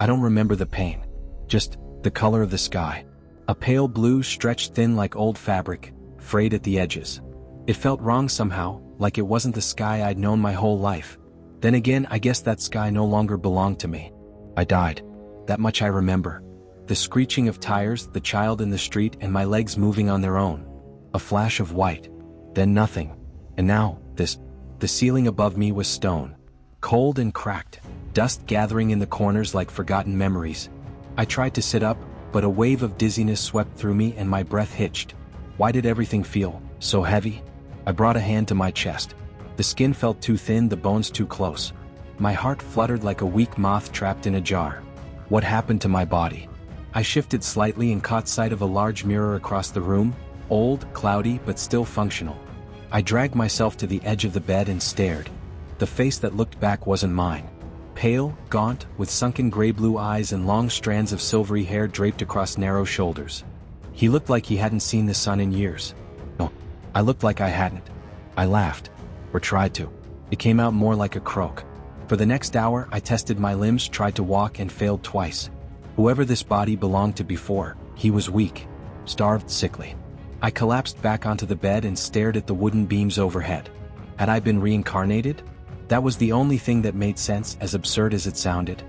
I don't remember the pain. Just the color of the sky. A pale blue stretched thin like old fabric, frayed at the edges. It felt wrong somehow, like it wasn't the sky I'd known my whole life. Then again, I guess that sky no longer belonged to me. I died. That much I remember. The screeching of tires, the child in the street, and my legs moving on their own. A flash of white. Then nothing. And now, this. The ceiling above me was stone. Cold and cracked. Dust gathering in the corners like forgotten memories. I tried to sit up, but a wave of dizziness swept through me and my breath hitched. Why did everything feel so heavy? I brought a hand to my chest. The skin felt too thin, the bones too close. My heart fluttered like a weak moth trapped in a jar. What happened to my body? I shifted slightly and caught sight of a large mirror across the room, old, cloudy, but still functional. I dragged myself to the edge of the bed and stared. The face that looked back wasn't mine. Pale, gaunt, with sunken gray-blue eyes and long strands of silvery hair draped across narrow shoulders. He looked like he hadn't seen the sun in years. No, I looked like I hadn't. I laughed. Or tried to. It came out more like a croak. For the next hour, I tested my limbs, tried to walk, and failed twice. Whoever this body belonged to before, he was weak, starved, sickly. I collapsed back onto the bed and stared at the wooden beams overhead. Had I been reincarnated? That was the only thing that made sense, as absurd as it sounded.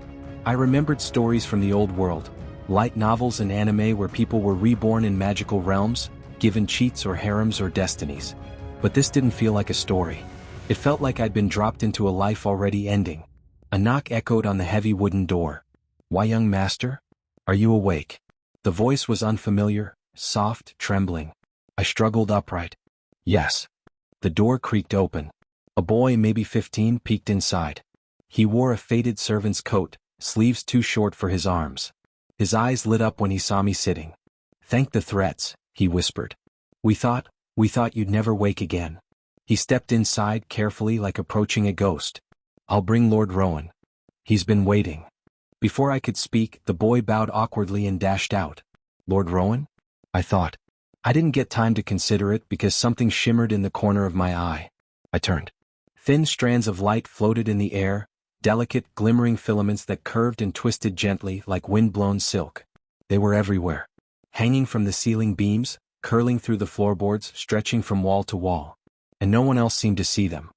I remembered stories from the old world, light novels and anime where people were reborn in magical realms, given cheats or harems or destinies. But this didn't feel like a story. It felt like I'd been dropped into a life already ending. A knock echoed on the heavy wooden door. "Why, young master? Are you awake?" The voice was unfamiliar, soft, trembling. I struggled upright. Yes. The door creaked open. A boy, maybe 15, peeked inside. He wore a faded servant's coat, sleeves too short for his arms. His eyes lit up when he saw me sitting. "Thank the threats," he whispered. We thought you'd never wake again." He stepped inside carefully, like approaching a ghost. "I'll bring Lord Rowan. He's been waiting." Before I could speak, the boy bowed awkwardly and dashed out. "Lord Rowan?" I thought. I didn't get time to consider it because something shimmered in the corner of my eye. I turned. Thin strands of light floated in the air, delicate, glimmering filaments that curved and twisted gently like wind-blown silk. They were everywhere. Hanging from the ceiling beams, curling through the floorboards, stretching from wall to wall. And no one else seemed to see them.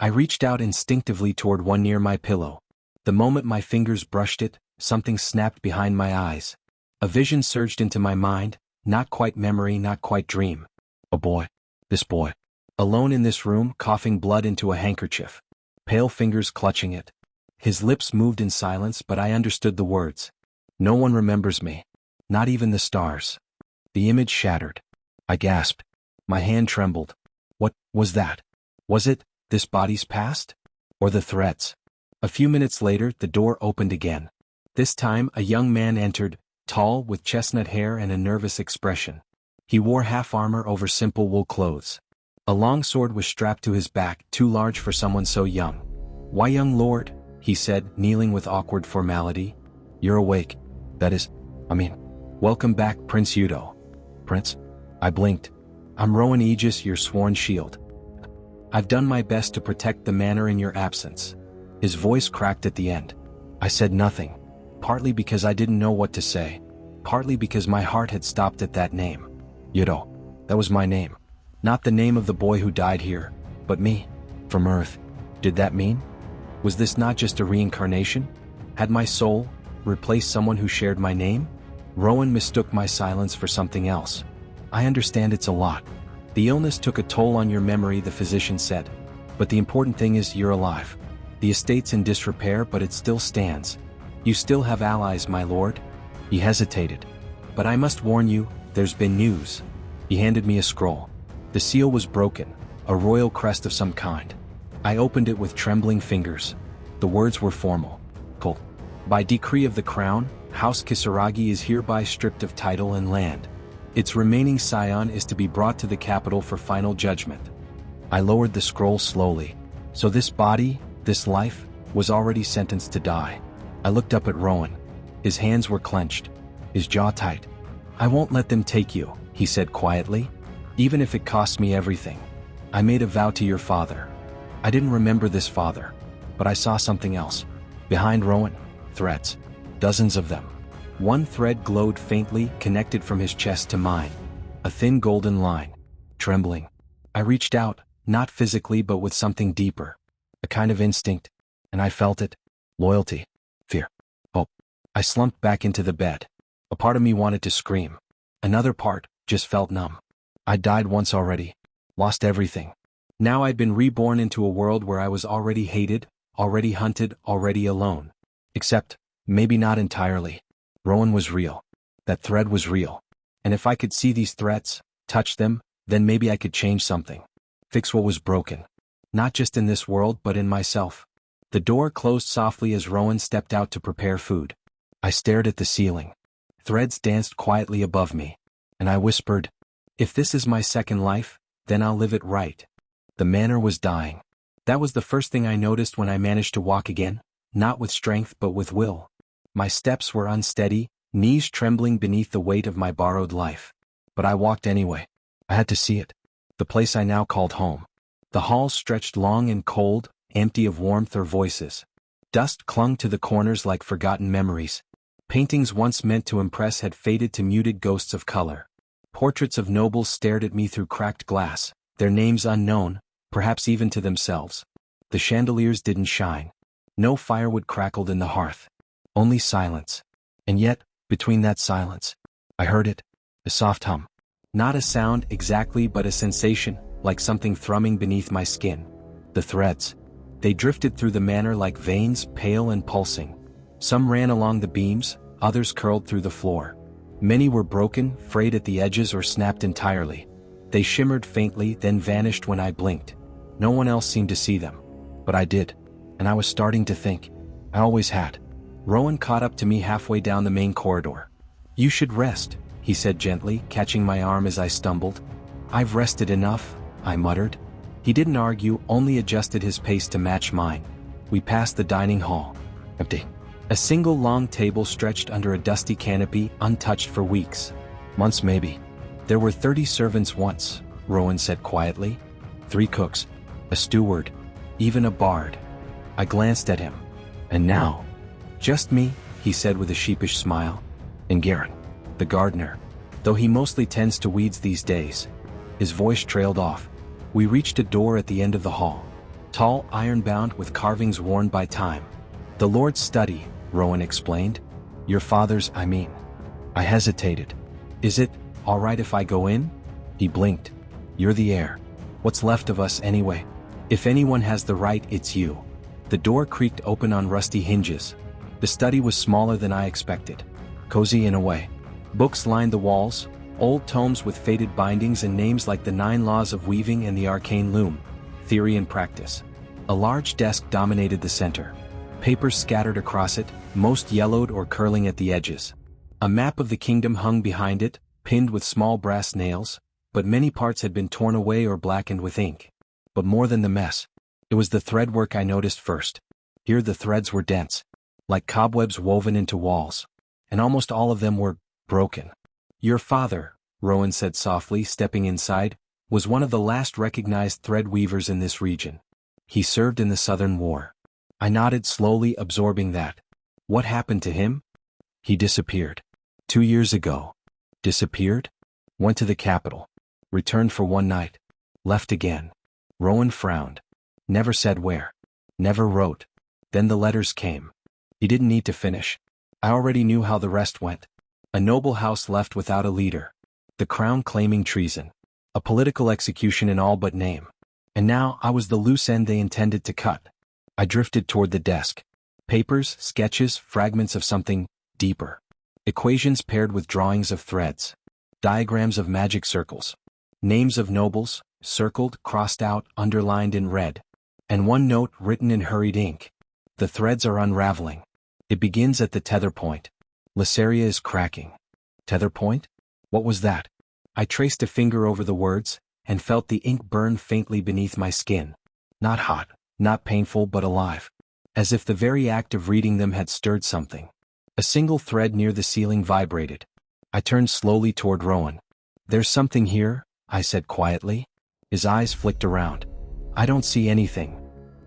I reached out instinctively toward one near my pillow. The moment my fingers brushed it, something snapped behind my eyes. A vision surged into my mind, not quite memory, not quite dream. A boy. This boy. Alone in this room, coughing blood into a handkerchief. Pale fingers clutching it. His lips moved in silence, but I understood the words. "No one remembers me. Not even the stars." The image shattered. I gasped. My hand trembled. What was that? Was it this body's past? Or the threats? A few minutes later, the door opened again. This time, a young man entered, tall, with chestnut hair and a nervous expression. He wore half armor over simple wool clothes. A long sword was strapped to his back, too large for someone so young. "Why, young lord?" he said, kneeling with awkward formality. "You're awake. Welcome back, Prince Udo." "Prince?" I blinked. "I'm Rowan Aegis, your sworn shield. I've done my best to protect the manor in your absence." His voice cracked at the end. I said nothing, partly because I didn't know what to say, partly because my heart had stopped at that name. Udo. That was my name. Not the name of the boy who died here, but me. From Earth. Did that mean? Was this not just a reincarnation? Had my soul replaced someone who shared my name? Rowan mistook my silence for something else. "I understand it's a lot. The illness took a toll on your memory," the physician said. "But the important thing is you're alive. The estate's in disrepair, but it still stands. You still have allies, my lord." He hesitated. "But I must warn you, there's been news." He handed me a scroll. The seal was broken, a royal crest of some kind. I opened it with trembling fingers. The words were formal. Cold. "By decree of the crown, House Kisaragi is hereby stripped of title and land. Its remaining scion is to be brought to the capital for final judgment." I lowered the scroll slowly. So this body, this life, was already sentenced to die. I looked up at Rowan. His hands were clenched, his jaw tight. "I won't let them take you," he said quietly. "Even if it costs me everything. I made a vow to your father." I didn't remember this father, but I saw something else. Behind Rowan, threats. Dozens of them. One thread glowed faintly, connected from his chest to mine. A thin golden line. Trembling. I reached out, not physically but with something deeper. A kind of instinct. And I felt it. Loyalty. Fear. Hope. I slumped back into the bed. A part of me wanted to scream. Another part just felt numb. I died once already. Lost everything. Now I'd been reborn into a world where I was already hated, already hunted, already alone. Except, maybe not entirely. Rowan was real. That thread was real. And if I could see these threats, touch them, then maybe I could change something. Fix what was broken. Not just in this world but in myself. The door closed softly as Rowan stepped out to prepare food. I stared at the ceiling. Threads danced quietly above me. And I whispered, if this is my second life, then I'll live it right. The manor was dying. That was the first thing I noticed when I managed to walk again, not with strength but with will. My steps were unsteady, knees trembling beneath the weight of my borrowed life. But I walked anyway. I had to see it. The place I now called home. The halls stretched long and cold, empty of warmth or voices. Dust clung to the corners like forgotten memories. Paintings once meant to impress had faded to muted ghosts of color. Portraits of nobles stared at me through cracked glass, their names unknown, perhaps even to themselves. The chandeliers didn't shine. No firewood crackled in the hearth. Only silence. And yet, between that silence, I heard it, a soft hum. Not a sound exactly but a sensation, like something thrumming beneath my skin. The threads. They drifted through the manor like veins, pale and pulsing. Some ran along the beams, others curled through the floor. Many were broken, frayed at the edges or snapped entirely. They shimmered faintly, then vanished when I blinked. No one else seemed to see them. But I did. And I was starting to think. I always had. Rowan caught up to me halfway down the main corridor. You should rest, he said gently, catching my arm as I stumbled. I've rested enough, I muttered. He didn't argue, only adjusted his pace to match mine. We passed the dining hall. Empty. A single long table stretched under a dusty canopy, untouched for weeks. Months maybe. There were 30 servants once, Rowan said quietly. 3 cooks. A steward. Even a bard. I glanced at him. And now? Just me, he said with a sheepish smile. And Garen, the gardener. Though he mostly tends to weeds these days. His voice trailed off. We reached a door at the end of the hall. Tall, iron-bound with carvings worn by time. The Lord's study, Rowan explained. Your father's, I mean. I hesitated. Is it all right if I go in? He blinked. You're the heir. What's left of us anyway? If anyone has the right, it's you. The door creaked open on rusty hinges. The study was smaller than I expected. Cozy in a way. Books lined the walls, old tomes with faded bindings and names like the 9 Laws of Weaving and the Arcane Loom, Theory and Practice. A large desk dominated the center. Papers scattered across it, most yellowed or curling at the edges. A map of the kingdom hung behind it, pinned with small brass nails, but many parts had been torn away or blackened with ink. But more than the mess, it was the threadwork I noticed first. Here the threads were dense, like cobwebs woven into walls, and almost all of them were broken. Your father, Rowan said softly, stepping inside, was one of the last recognized thread weavers in this region. He served in the Southern War. I nodded slowly, absorbing that. What happened to him? He disappeared. 2 years ago. Disappeared? Went to the capital. Returned for one night. Left again. Rowan frowned. Never said where. Never wrote. Then the letters came. He didn't need to finish. I already knew how the rest went. A noble house left without a leader. The crown claiming treason. A political execution in all but name. And now I was the loose end they intended to cut. I drifted toward the desk. Papers, sketches, fragments of something deeper. Equations paired with drawings of threads. Diagrams of magic circles. Names of nobles, circled, crossed out, underlined in red. And one note written in hurried ink. The threads are unraveling. It begins at the tether point. Lysaria is cracking. Tether point? What was that? I traced a finger over the words, and felt the ink burn faintly beneath my skin. Not hot, not painful but alive. As if the very act of reading them had stirred something. A single thread near the ceiling vibrated. I turned slowly toward Rowan. There's something here, I said quietly. His eyes flicked around. I don't see anything.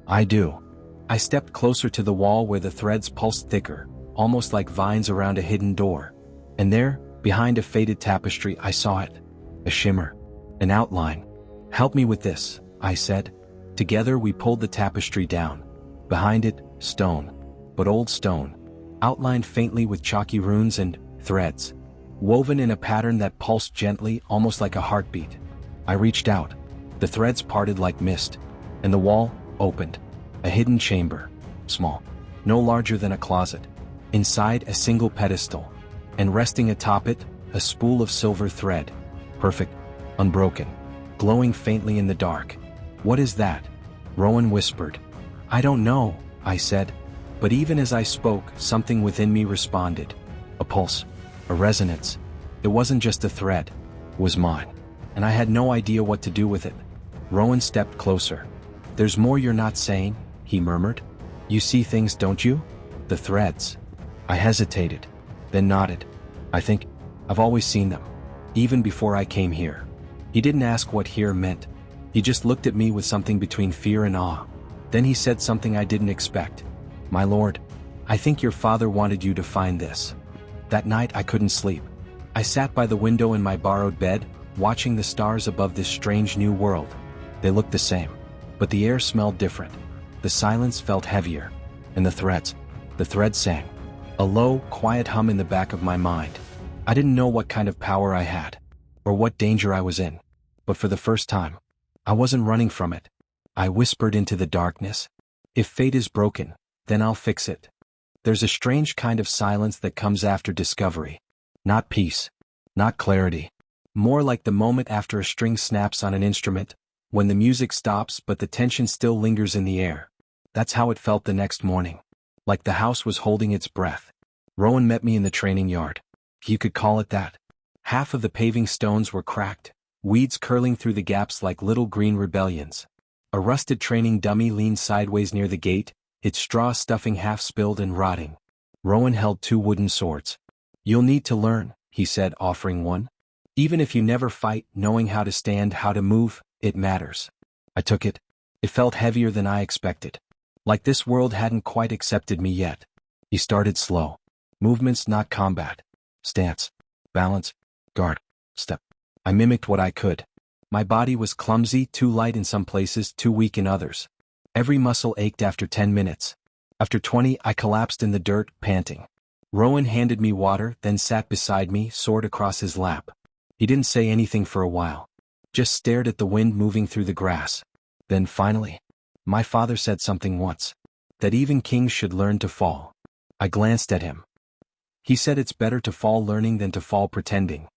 I do. I stepped closer to the wall where the threads pulsed thicker, almost like vines around a hidden door. And there, behind a faded tapestry, I saw it. A shimmer. An outline. "Help me with this," I said. Together we pulled the tapestry down. Behind it, stone. But old stone. Outlined faintly with chalky runes and threads. Woven in a pattern that pulsed gently, almost like a heartbeat. I reached out. The threads parted like mist. And the wall opened. A hidden chamber. Small. No larger than a closet. Inside, a single pedestal. And resting atop it, a spool of silver thread. Perfect. Unbroken. Glowing faintly in the dark. "What is that?" Rowan whispered. "I don't know," I said. But even as I spoke, something within me responded. A pulse. A resonance. It wasn't just a thread. It was mine. And I had no idea what to do with it. Rowan stepped closer. "There's more you're not saying," he murmured. "You see things, don't you? The threads." I hesitated. Then nodded. I've always seen them. Even before I came here." He didn't ask what here meant. He just looked at me with something between fear and awe. Then he said something I didn't expect. "My lord, I think your father wanted you to find this." That night I couldn't sleep. I sat by the window in my borrowed bed, watching the stars above this strange new world. They looked the same. But the air smelled different. The silence felt heavier. And the threads sang. A low, quiet hum in the back of my mind. I didn't know what kind of power I had. Or what danger I was in. But for the first time, I wasn't running from it. I whispered into the darkness. "If fate is broken, then I'll fix it." There's a strange kind of silence that comes after discovery. Not peace. Not clarity. More like the moment after a string snaps on an instrument, when the music stops but the tension still lingers in the air. That's how it felt the next morning. Like the house was holding its breath. Rowan met me in the training yard. You could call it that. Half of the paving stones were cracked, weeds curling through the gaps like little green rebellions. A rusted training dummy leaned sideways near the gate, its straw stuffing half spilled and rotting. Rowan held 2 wooden swords. "You'll need to learn," he said, offering one. "Even if you never fight, knowing how to stand, how to move, it matters." I took it. It felt heavier than I expected. Like this world hadn't quite accepted me yet. He started slow. Movements, not combat. Stance. Balance. Guard. Step. I mimicked what I could. My body was clumsy, too light in some places, too weak in others. Every muscle ached after 10 minutes. After 20, I collapsed in the dirt, panting. Rowan handed me water, then sat beside me, sword across his lap. He didn't say anything for a while. Just stared at the wind moving through the grass. Then finally, "My father said something once. That even kings should learn to fall." I glanced at him. He said it's better to fall learning than to fall pretending.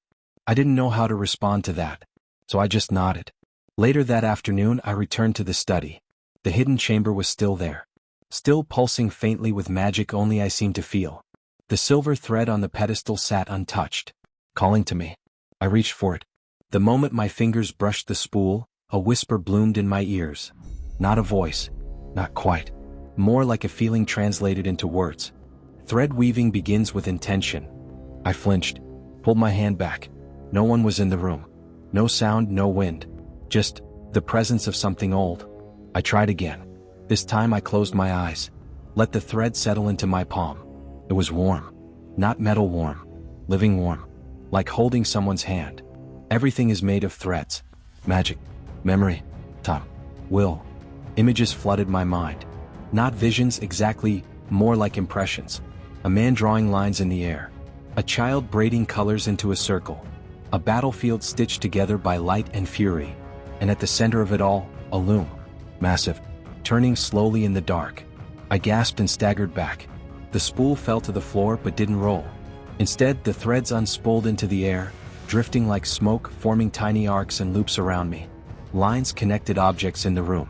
I didn't know how to respond to that, so I just nodded. Later that afternoon I returned to the study. The hidden chamber was still there. Still pulsing faintly with magic only I seemed to feel. The silver thread on the pedestal sat untouched, calling to me. I reached for it. The moment my fingers brushed the spool, a whisper bloomed in my ears. Not a voice. Not quite. More like a feeling translated into words. "Thread weaving begins with intention." I flinched, pulled my hand back. No one was in the room. No sound, no wind. Just the presence of something old. I tried again. This time I closed my eyes. Let the thread settle into my palm. It was warm. Not metal warm. Living warm. Like holding someone's hand. Everything is made of threads. Magic. Memory. Time. Will. Images flooded my mind. Not visions exactly, more like impressions. A man drawing lines in the air. A child braiding colors into a circle. A battlefield stitched together by light and fury. And at the center of it all, a loom. Massive. Turning slowly in the dark. I gasped and staggered back. The spool fell to the floor but didn't roll. Instead, the threads unspooled into the air, drifting like smoke, forming tiny arcs and loops around me. Lines connected objects in the room.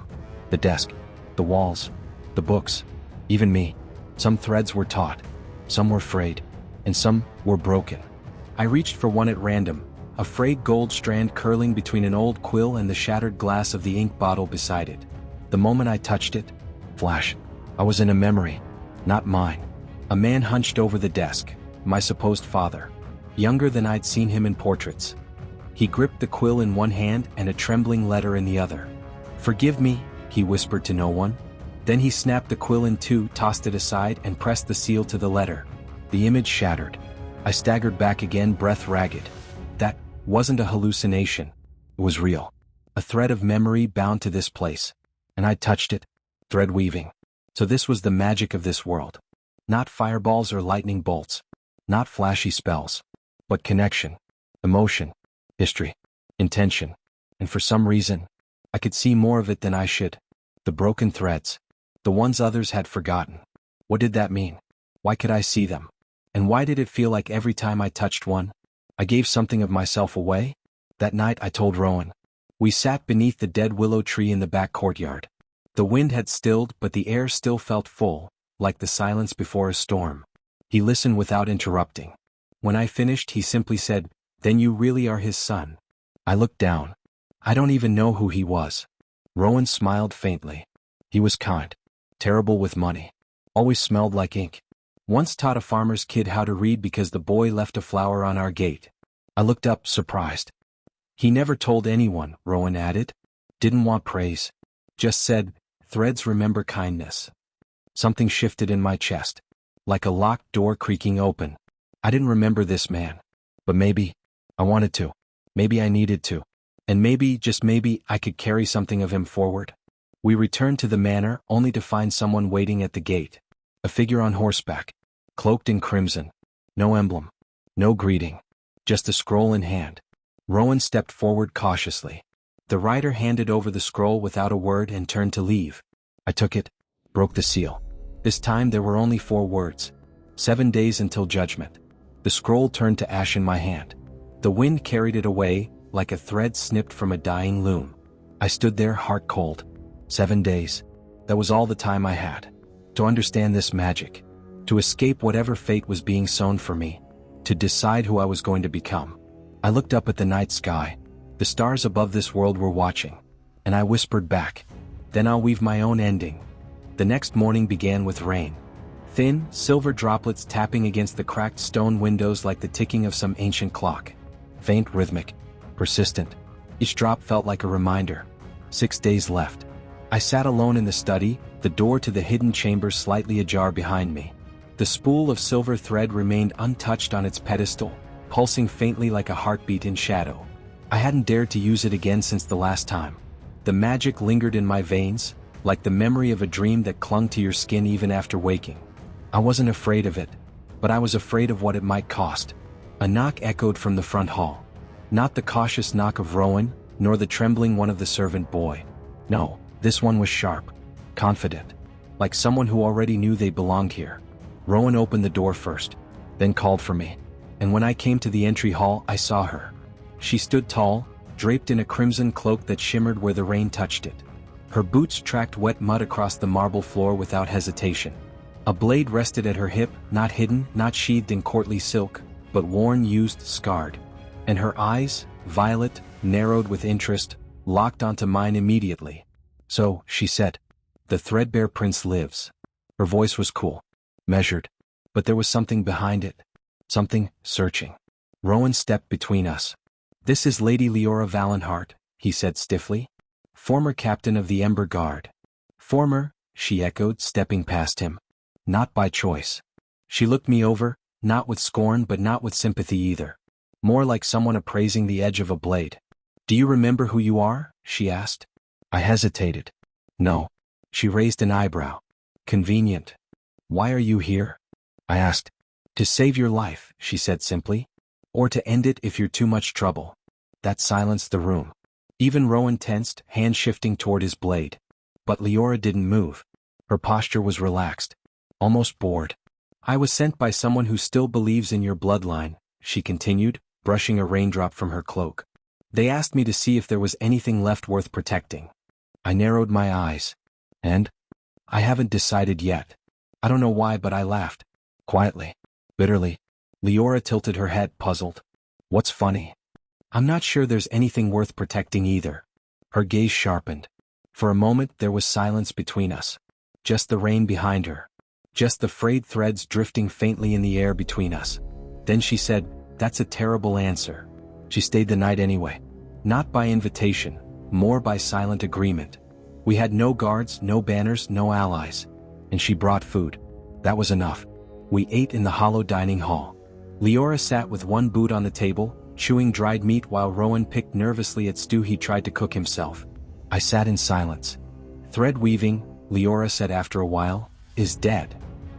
The desk. The walls. The books. Even me. Some threads were taut. Some were frayed. And some were broken. I reached for one at random, a frayed gold strand curling between an old quill and the shattered glass of the ink bottle beside it. The moment I touched it, flash. I was in a memory. Not mine. A man hunched over the desk, my supposed father. Younger than I'd seen him in portraits. He gripped the quill in one hand and a trembling letter in the other. "Forgive me," he whispered to no one. Then he snapped the quill in two, tossed it aside, and pressed the seal to the letter. The image shattered. I staggered back again, breath ragged. That wasn't a hallucination. It was real. A thread of memory bound to this place. And I touched it. Thread weaving. So this was the magic of this world. Not fireballs or lightning bolts. Not flashy spells. But connection. Emotion. History. Intention. And for some reason, I could see more of it than I should. The broken threads. The ones others had forgotten. What did that mean? Why could I see them? And why did it feel like every time I touched one, I gave something of myself away? That night I told Rowan. We sat beneath the dead willow tree in the back courtyard. The wind had stilled, but the air still felt full, like the silence before a storm. He listened without interrupting. When I finished, he simply said, "Then you really are his son." I looked down. I don't even know who he was. Rowan smiled faintly. He was kind. Terrible with money. Always smelled like ink. Once taught a farmer's kid how to read because the boy left a flower on our gate. I looked up, surprised. He never told anyone, Rowan added. Didn't want praise. Just said, "Threads remember kindness." Something shifted in my chest. Like a locked door creaking open. I didn't remember this man. But maybe I wanted to. Maybe I needed to. And maybe, just maybe, I could carry something of him forward. We returned to the manor, only to find someone waiting at the gate. A figure on horseback. Cloaked in crimson. No emblem. No greeting. Just a scroll in hand. Rowan stepped forward cautiously. The rider handed over the scroll without a word and turned to leave. I took it, broke the seal. This time there were only 4 words. 7 days until judgment. The scroll turned to ash in my hand. The wind carried it away, like a thread snipped from a dying loom. I stood there, heart cold. 7 days. That was all the time I had. To understand this magic. To escape whatever fate was being sown for me. To decide who I was going to become. I looked up at the night sky. The stars above this world were watching. And I whispered back. Then I'll weave my own ending. The next morning began with rain. Thin, silver droplets tapping against the cracked stone windows like the ticking of some ancient clock. Faint, rhythmic. Persistent. Each drop felt like a reminder. 6 days left. I sat alone in the study, the door to the hidden chamber slightly ajar behind me. The spool of silver thread remained untouched on its pedestal, pulsing faintly like a heartbeat in shadow. I hadn't dared to use it again since the last time. The magic lingered in my veins, like the memory of a dream that clung to your skin even after waking. I wasn't afraid of it, but I was afraid of what it might cost. A knock echoed from the front hall. Not the cautious knock of Rowan, nor the trembling one of the servant boy. No, this one was sharp, confident, like someone who already knew they belonged here. Rowan opened the door first, then called for me. And when I came to the entry hall, I saw her. She stood tall, draped in a crimson cloak that shimmered where the rain touched it. Her boots tracked wet mud across the marble floor without hesitation. A blade rested at her hip, not hidden, not sheathed in courtly silk, but worn, used, scarred. And her eyes, violet, narrowed with interest, locked onto mine immediately. "So," she said, "the threadbare prince lives." Her voice was cool, measured, but there was something behind it. Something searching. Rowan stepped between us. "This is Lady Leora Valenhart," he said stiffly. "Former captain of the Ember Guard." "Former," she echoed, stepping past him. "Not by choice." She looked me over, not with scorn but not with sympathy either. More like someone appraising the edge of a blade. "Do you remember who you are?" she asked. I hesitated. "No." She raised an eyebrow. "Convenient. Why are you here?" I asked. "To save your life," she said simply. "Or to end it if you're too much trouble." That silenced the room. Even Rowan tensed, hand shifting toward his blade. But Leora didn't move. Her posture was relaxed. Almost bored. "I was sent by someone who still believes in your bloodline," she continued, brushing a raindrop from her cloak. "They asked me to see if there was anything left worth protecting." I narrowed my eyes. "And? I haven't decided yet." I don't know why, but I laughed. Quietly. Bitterly. Leora tilted her head, puzzled. "What's funny?" "I'm not sure there's anything worth protecting either." Her gaze sharpened. For a moment there was silence between us. Just the rain behind her. Just the frayed threads drifting faintly in the air between us. Then she said, "That's a terrible answer." She stayed the night anyway. Not by invitation, more by silent agreement. We had no guards, no banners, no allies. And she brought food. That was enough. We ate in the hollow dining hall. Leora sat with one boot on the table, chewing dried meat while Rowan picked nervously at stew he tried to cook himself. I sat in silence. Thread weaving, Leora said after a while, is dead.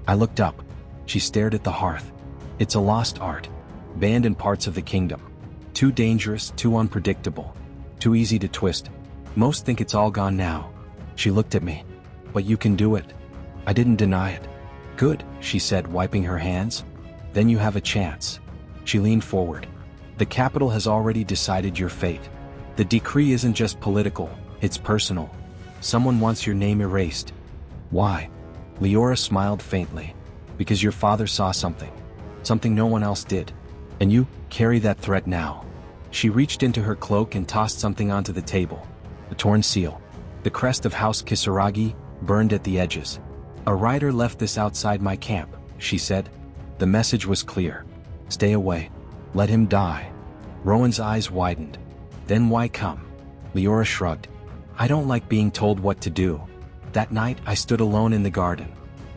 I looked up. She stared at the hearth. It's a lost art. Banned in parts of the kingdom. Too dangerous, too unpredictable. Too easy to twist. Most think it's all gone now. She looked at me. But you can do it. I didn't deny it. Good, she said, wiping her hands. Then you have a chance. She leaned forward. The capital has already decided your fate. The decree isn't just political, it's personal. Someone wants your name erased. Why? Leora smiled faintly. Because your father saw something. Something no one else did. And you carry that threat now. She reached into her cloak and tossed something onto the table. A torn seal. The crest of House Kisaragi, burned at the edges. A rider left this outside my camp, she said. The message was clear. Stay away. Let him die. Rowan's eyes widened. Then why come? Leora shrugged. I don't like being told what to do. That night I stood alone in the garden.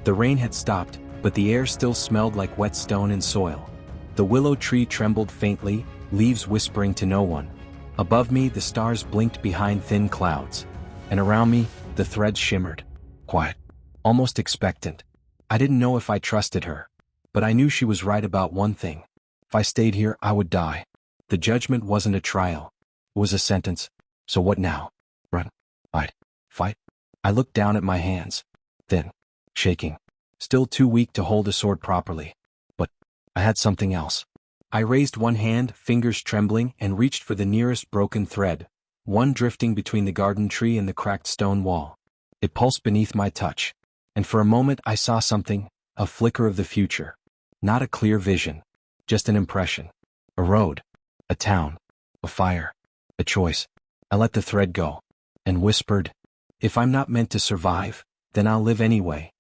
The rain had stopped, but the air still smelled like wet stone and soil. The willow tree trembled faintly, leaves whispering to no one. Above me the stars blinked behind thin clouds. And around me, the threads shimmered. Quiet. Almost expectant. I didn't know if I trusted her. But I knew she was right about one thing. If I stayed here, I would die. The judgment wasn't a trial. It was a sentence. So what now? Run. Hide. Fight. I looked down at my hands. Thin. Shaking. Still too weak to hold a sword properly. But I had something else. I raised one hand, fingers trembling, and reached for the nearest broken thread, one drifting between the garden tree and the cracked stone wall. It pulsed beneath my touch. And for a moment I saw something, a flicker of the future. Not a clear vision. Just an impression. A road. A town. A fire. A choice. I let the thread go. And whispered, if I'm not meant to survive, then I'll live anyway.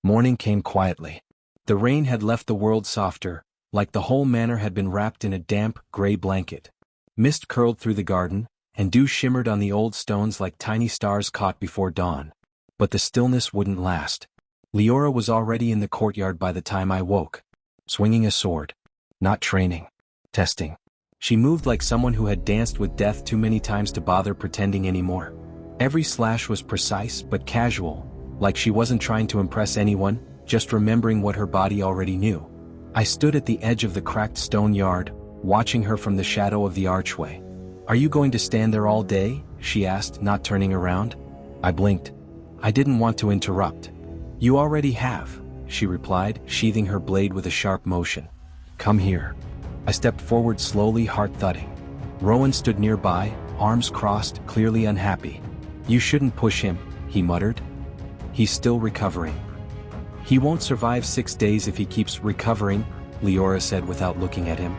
Morning came quietly. The rain had left the world softer, like the whole manor had been wrapped in a damp, gray blanket. Mist curled through the garden, and dew shimmered on the old stones like tiny stars caught before dawn. But the stillness wouldn't last. Leora was already in the courtyard by the time I woke. Swinging a sword. Not training. Testing. She moved like someone who had danced with death too many times to bother pretending anymore. Every slash was precise but casual, like she wasn't trying to impress anyone, just remembering what her body already knew. I stood at the edge of the cracked stone yard, watching her from the shadow of the archway. Are you going to stand there all day? She asked, not turning around. I blinked. I didn't want to interrupt. You already have, she replied, sheathing her blade with a sharp motion. Come here. I stepped forward slowly, heart thudding. Rowan stood nearby, arms crossed, clearly unhappy. You shouldn't push him, he muttered. He's still recovering. He won't survive 6 days if he keeps recovering, Leora said without looking at him.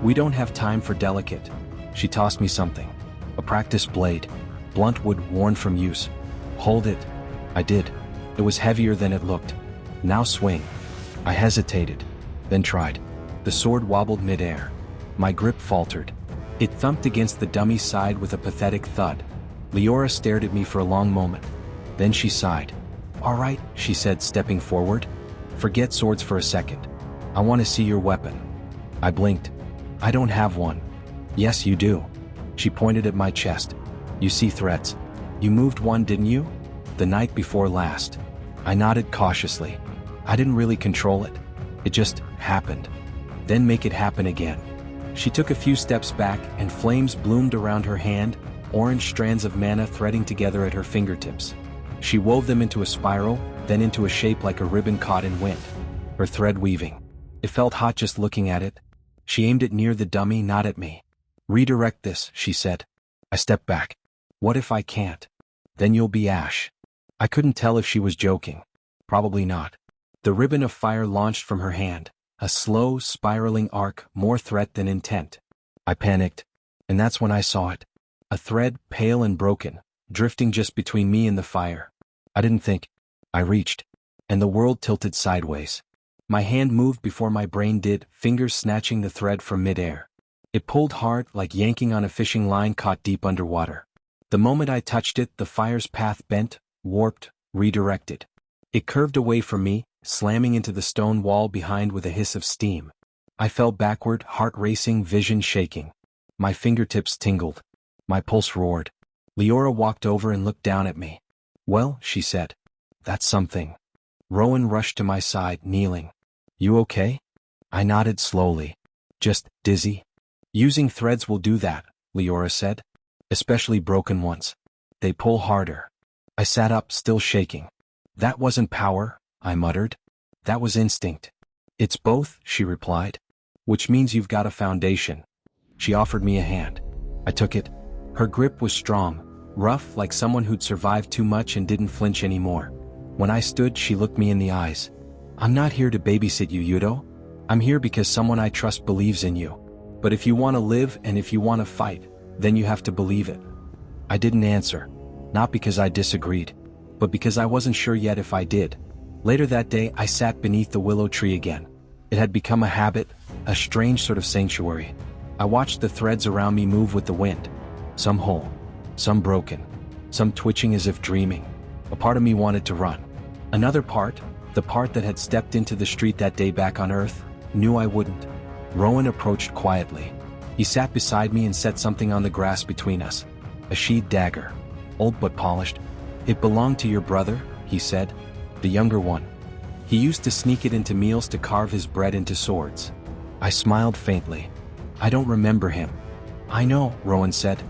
We don't have time for delicate. She tossed me something. A practice blade. Blunt wood worn from use. Hold it. I did. It was heavier than it looked. Now swing. I hesitated, then tried. The sword wobbled midair. My grip faltered. It thumped against the dummy's side with a pathetic thud. Leora stared at me for a long moment. Then she sighed. All right, she said, stepping forward. Forget swords for a second. I want to see your weapon. I blinked. I don't have one. Yes, you do. She pointed at my chest. You see threads. You moved one, didn't you? The night before last. I nodded cautiously. I didn't really control it. It just happened. Then make it happen again. She took a few steps back and flames bloomed around her hand, orange strands of mana threading together at her fingertips. She wove them into a spiral, then into a shape like a ribbon caught in wind. Her thread weaving. It felt hot just looking at it. She aimed it near the dummy, not at me. Redirect this, she said. I stepped back. What if I can't? Then you'll be ash. I couldn't tell if she was joking. Probably not. The ribbon of fire launched from her hand. A slow, spiraling arc, more threat than intent. I panicked. And that's when I saw it. A thread, pale and broken, drifting just between me and the fire. I didn't think. I reached. And the world tilted sideways. My hand moved before my brain did, fingers snatching the thread from midair. It pulled hard, like yanking on a fishing line caught deep underwater. The moment I touched it, the fire's path bent, warped, redirected. It curved away from me, slamming into the stone wall behind with a hiss of steam. I fell backward, heart racing, vision shaking. My fingertips tingled. My pulse roared. Leora walked over and looked down at me. "Well," she said. "That's something." Rowan rushed to my side, kneeling. "You okay?" I nodded slowly. "Just dizzy." "Using threads will do that," Leora said. "Especially broken ones. They pull harder." I sat up, still shaking. "That wasn't power," I muttered. "That was instinct." "It's both," she replied. "Which means you've got a foundation." She offered me a hand. I took it. Her grip was strong, rough, like someone who'd survived too much and didn't flinch anymore. When I stood, she looked me in the eyes. "I'm not here to babysit you, Yudo. I'm here because someone I trust believes in you. But if you want to live and if you want to fight, then you have to believe it." I didn't answer. Not because I disagreed, but because I wasn't sure yet if I did. Later that day, I sat beneath the willow tree again. It had become a habit, a strange sort of sanctuary. I watched the threads around me move with the wind. Some whole, some broken, some twitching as if dreaming. A part of me wanted to run. Another part, the part that had stepped into the street that day back on Earth, knew I wouldn't. Rowan approached quietly. He sat beside me and set something on the grass between us. A sheathed dagger. Old but polished. "It belonged to your brother," he said. "The younger one. He used to sneak it into meals to carve his bread into swords." I smiled faintly. "I don't remember him." "I know," Rowan said.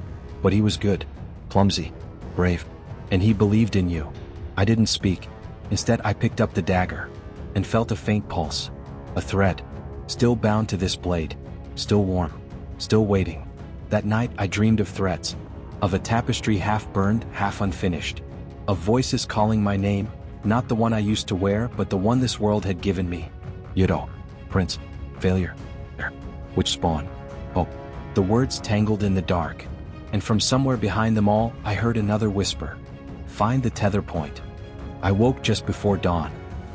"But he was good. Clumsy. Brave. And he believed in you." I didn't speak. Instead, I picked up the dagger. And felt a faint pulse. A thread. Still bound to this blade. Still warm. Still waiting. That night, I dreamed of threads. Of a tapestry half burned, half unfinished. Of voices calling my name, not the one I used to wear, but the one this world had given me. Yudo. Prince. Failure. Which spawn? Hope. The words tangled in the dark. And from somewhere behind them all, I heard another whisper. "Find the tether point." I woke just before dawn.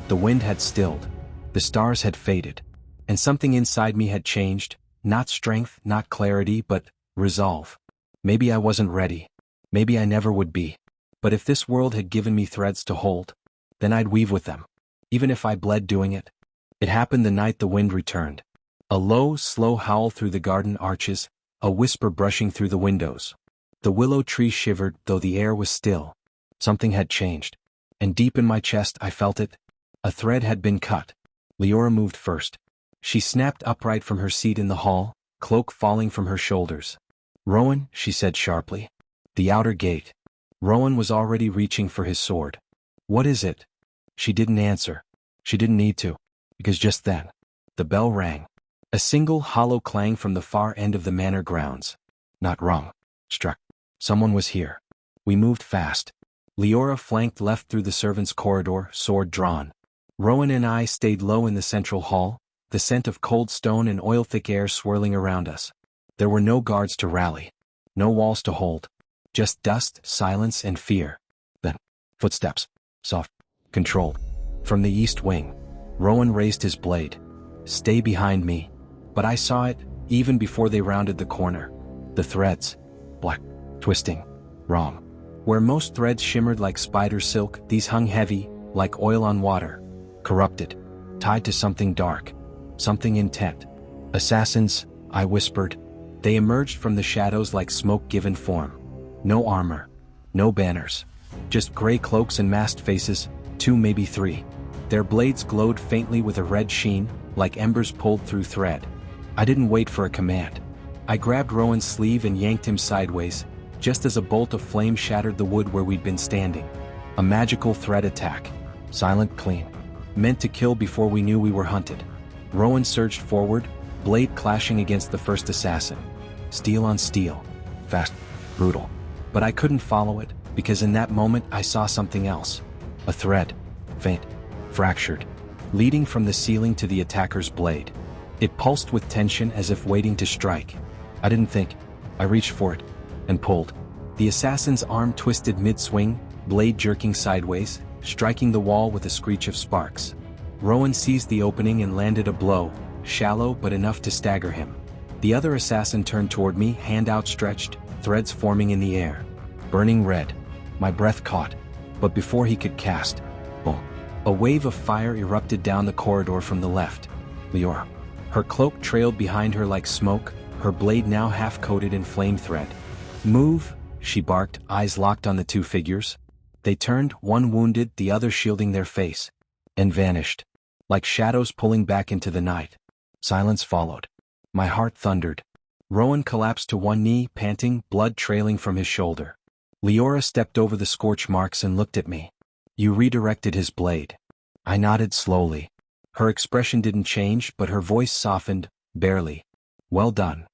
The wind had stilled. The stars had faded. And something inside me had changed, not strength, not clarity, but resolve. Maybe I wasn't ready. Maybe I never would be. But if this world had given me threads to hold, then I'd weave with them. Even if I bled doing it. It happened the night the wind returned. A low, slow howl through the garden arches, a whisper brushing through the windows. The willow tree shivered, though the air was still. Something had changed. And deep in my chest I felt it. A thread had been cut. Leora moved first. She snapped upright from her seat in the hall, cloak falling from her shoulders. "Rowan," she said sharply. "The outer gate." Rowan was already reaching for his sword. "What is it?" She didn't answer. She didn't need to. Because just then, the bell rang. A single hollow clang from the far end of the manor grounds. Not wrong. Struck. Someone was here. We moved fast. Leora flanked left through the servants' corridor, sword drawn. Rowan and I stayed low in the central hall, the scent of cold stone and oil-thick air swirling around us. There were no guards to rally. No walls to hold. Just dust, silence, and fear. Then, footsteps. Soft. Controlled. From the east wing. Rowan raised his blade. "Stay behind me." But I saw it, even before they rounded the corner. The threads. Black. Twisting. Wrong. Where most threads shimmered like spider silk, these hung heavy, like oil on water. Corrupted. Tied to something dark. Something intent. "Assassins," I whispered. They emerged from the shadows like smoke given form. No armor. No banners. Just gray cloaks and masked faces, 2 maybe 3. Their blades glowed faintly with a red sheen, like embers pulled through thread. I didn't wait for a command. I grabbed Rowan's sleeve and yanked him sideways, just as a bolt of flame shattered the wood where we'd been standing. A magical thread attack. Silent, clean. Meant to kill before we knew we were hunted. Rowan surged forward, blade clashing against the first assassin. Steel on steel. Fast. Brutal. But I couldn't follow it, because in that moment I saw something else. A thread. Faint. Fractured. Leading from the ceiling to the attacker's blade. It pulsed with tension as if waiting to strike. I didn't think. I reached for it. And pulled. The assassin's arm twisted mid-swing, blade jerking sideways, striking the wall with a screech of sparks. Rowan seized the opening and landed a blow, shallow but enough to stagger him. The other assassin turned toward me, hand outstretched, threads forming in the air. Burning red. My breath caught. But before he could cast, boom. A wave of fire erupted down the corridor from the left. Leora. Her cloak trailed behind her like smoke, her blade now half-coated in flame thread. "Move," she barked, eyes locked on the two figures. They turned, one wounded, the other shielding their face, and vanished, like shadows pulling back into the night. Silence followed. My heart thundered. Rowan collapsed to one knee, panting, blood trailing from his shoulder. Leora stepped over the scorch marks and looked at me. "You redirected his blade." I nodded slowly. Her expression didn't change, but her voice softened, barely. "Well done.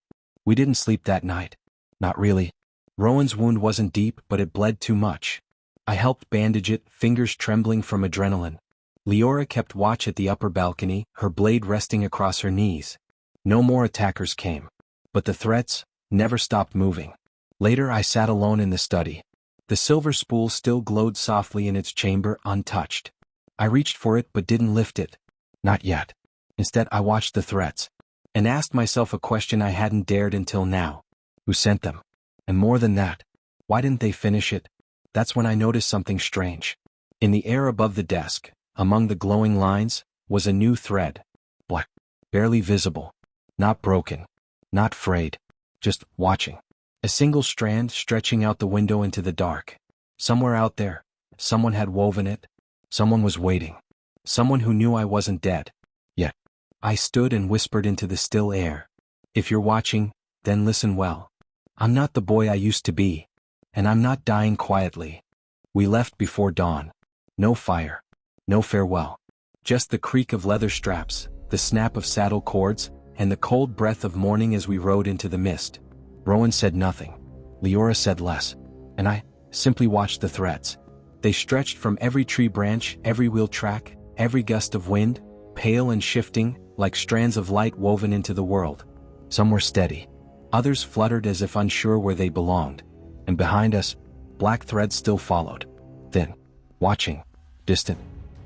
We didn't sleep that night." "Not really." Rowan's wound wasn't deep, but it bled too much. I helped bandage it, fingers trembling from adrenaline. Leora kept watch at the upper balcony, her blade resting across her knees. No more attackers came. But the threats never stopped moving. Later I sat alone in the study. The silver spool still glowed softly in its chamber, untouched. I reached for it but didn't lift it. Not yet. Instead I watched the threats, and asked myself a question I hadn't dared until now. Who sent them? And more than that, why didn't they finish it? That's when I noticed something strange. In the air above the desk, among the glowing lines, was a new thread. Black. Barely visible. Not broken. Not frayed. Just watching. A single strand stretching out the window into the dark. Somewhere out there, someone had woven it. Someone was waiting. Someone who knew I wasn't dead. Yet. I stood and whispered into the still air. If you're watching, then listen well. I'm not the boy I used to be. And I'm not dying quietly. We left before dawn. No fire. No farewell. Just the creak of leather straps, the snap of saddle cords, and the cold breath of morning as we rode into the mist. Rowan said nothing. Leora said less. And I simply watched the threads. They stretched from every tree branch, every wheel track, every gust of wind, pale and shifting, like strands of light woven into the world. Some were steady. Others fluttered as if unsure where they belonged. And behind us, black threads still followed. Thin. Watching. Distant.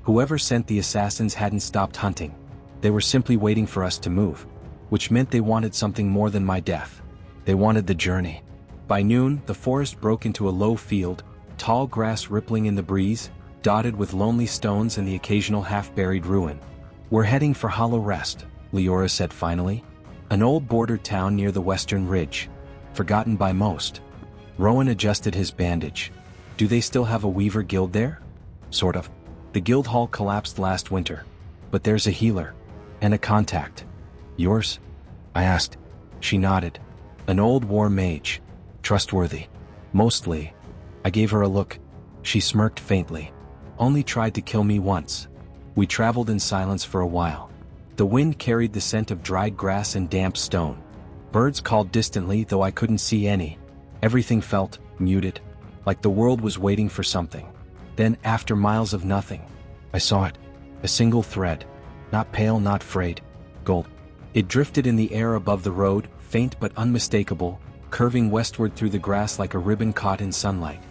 Whoever sent the assassins hadn't stopped hunting. They were simply waiting for us to move. Which meant they wanted something more than my death. They wanted the journey. By noon, the forest broke into a low field, tall grass rippling in the breeze, dotted with lonely stones and the occasional half-buried ruin. "We're heading for Hollow Rest," Leora said finally. "An old border town near the western ridge. Forgotten by most." Rowan adjusted his bandage. "Do they still have a weaver guild there?" "Sort of. The guild hall collapsed last winter. But there's a healer. And a contact." "Yours?" I asked. She nodded. "An old war mage. Trustworthy. Mostly." I gave her a look. She smirked faintly. "Only tried to kill me once." We traveled in silence for a while. The wind carried the scent of dried grass and damp stone. Birds called distantly, though I couldn't see any. Everything felt muted, like the world was waiting for something. Then, after miles of nothing, I saw it. A single thread. Not pale, not frayed. Gold. It drifted in the air above the road, faint but unmistakable, curving westward through the grass like a ribbon caught in sunlight.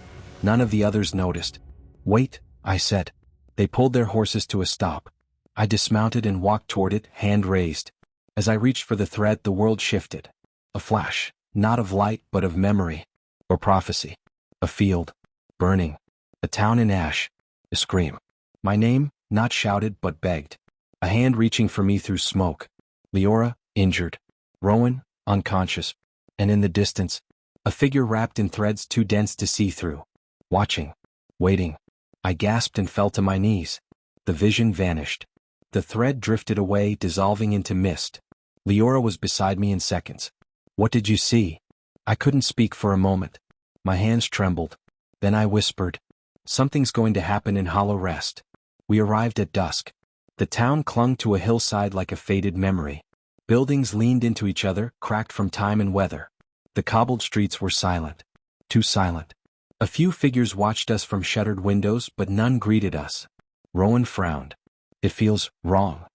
None of the others noticed. "Wait," I said. They pulled their horses to a stop. I dismounted and walked toward it, hand raised. As I reached for the thread, the world shifted. A flash, not of light but of memory. Or prophecy. A field. Burning. A town in ash. A scream. My name, not shouted but begged. A hand reaching for me through smoke. Leora, injured. Rowan, unconscious. And in the distance, a figure wrapped in threads too dense to see through. Watching. Waiting. I gasped and fell to my knees. The vision vanished. The thread drifted away, dissolving into mist. Leora was beside me in seconds. "What did you see?" I couldn't speak for a moment. My hands trembled. Then I whispered, "Something's going to happen in Hollow Rest." We arrived at dusk. The town clung to a hillside like a faded memory. Buildings leaned into each other, cracked from time and weather. The cobbled streets were silent. Too silent. A few figures watched us from shuttered windows, but none greeted us. Rowan frowned. "It feels wrong."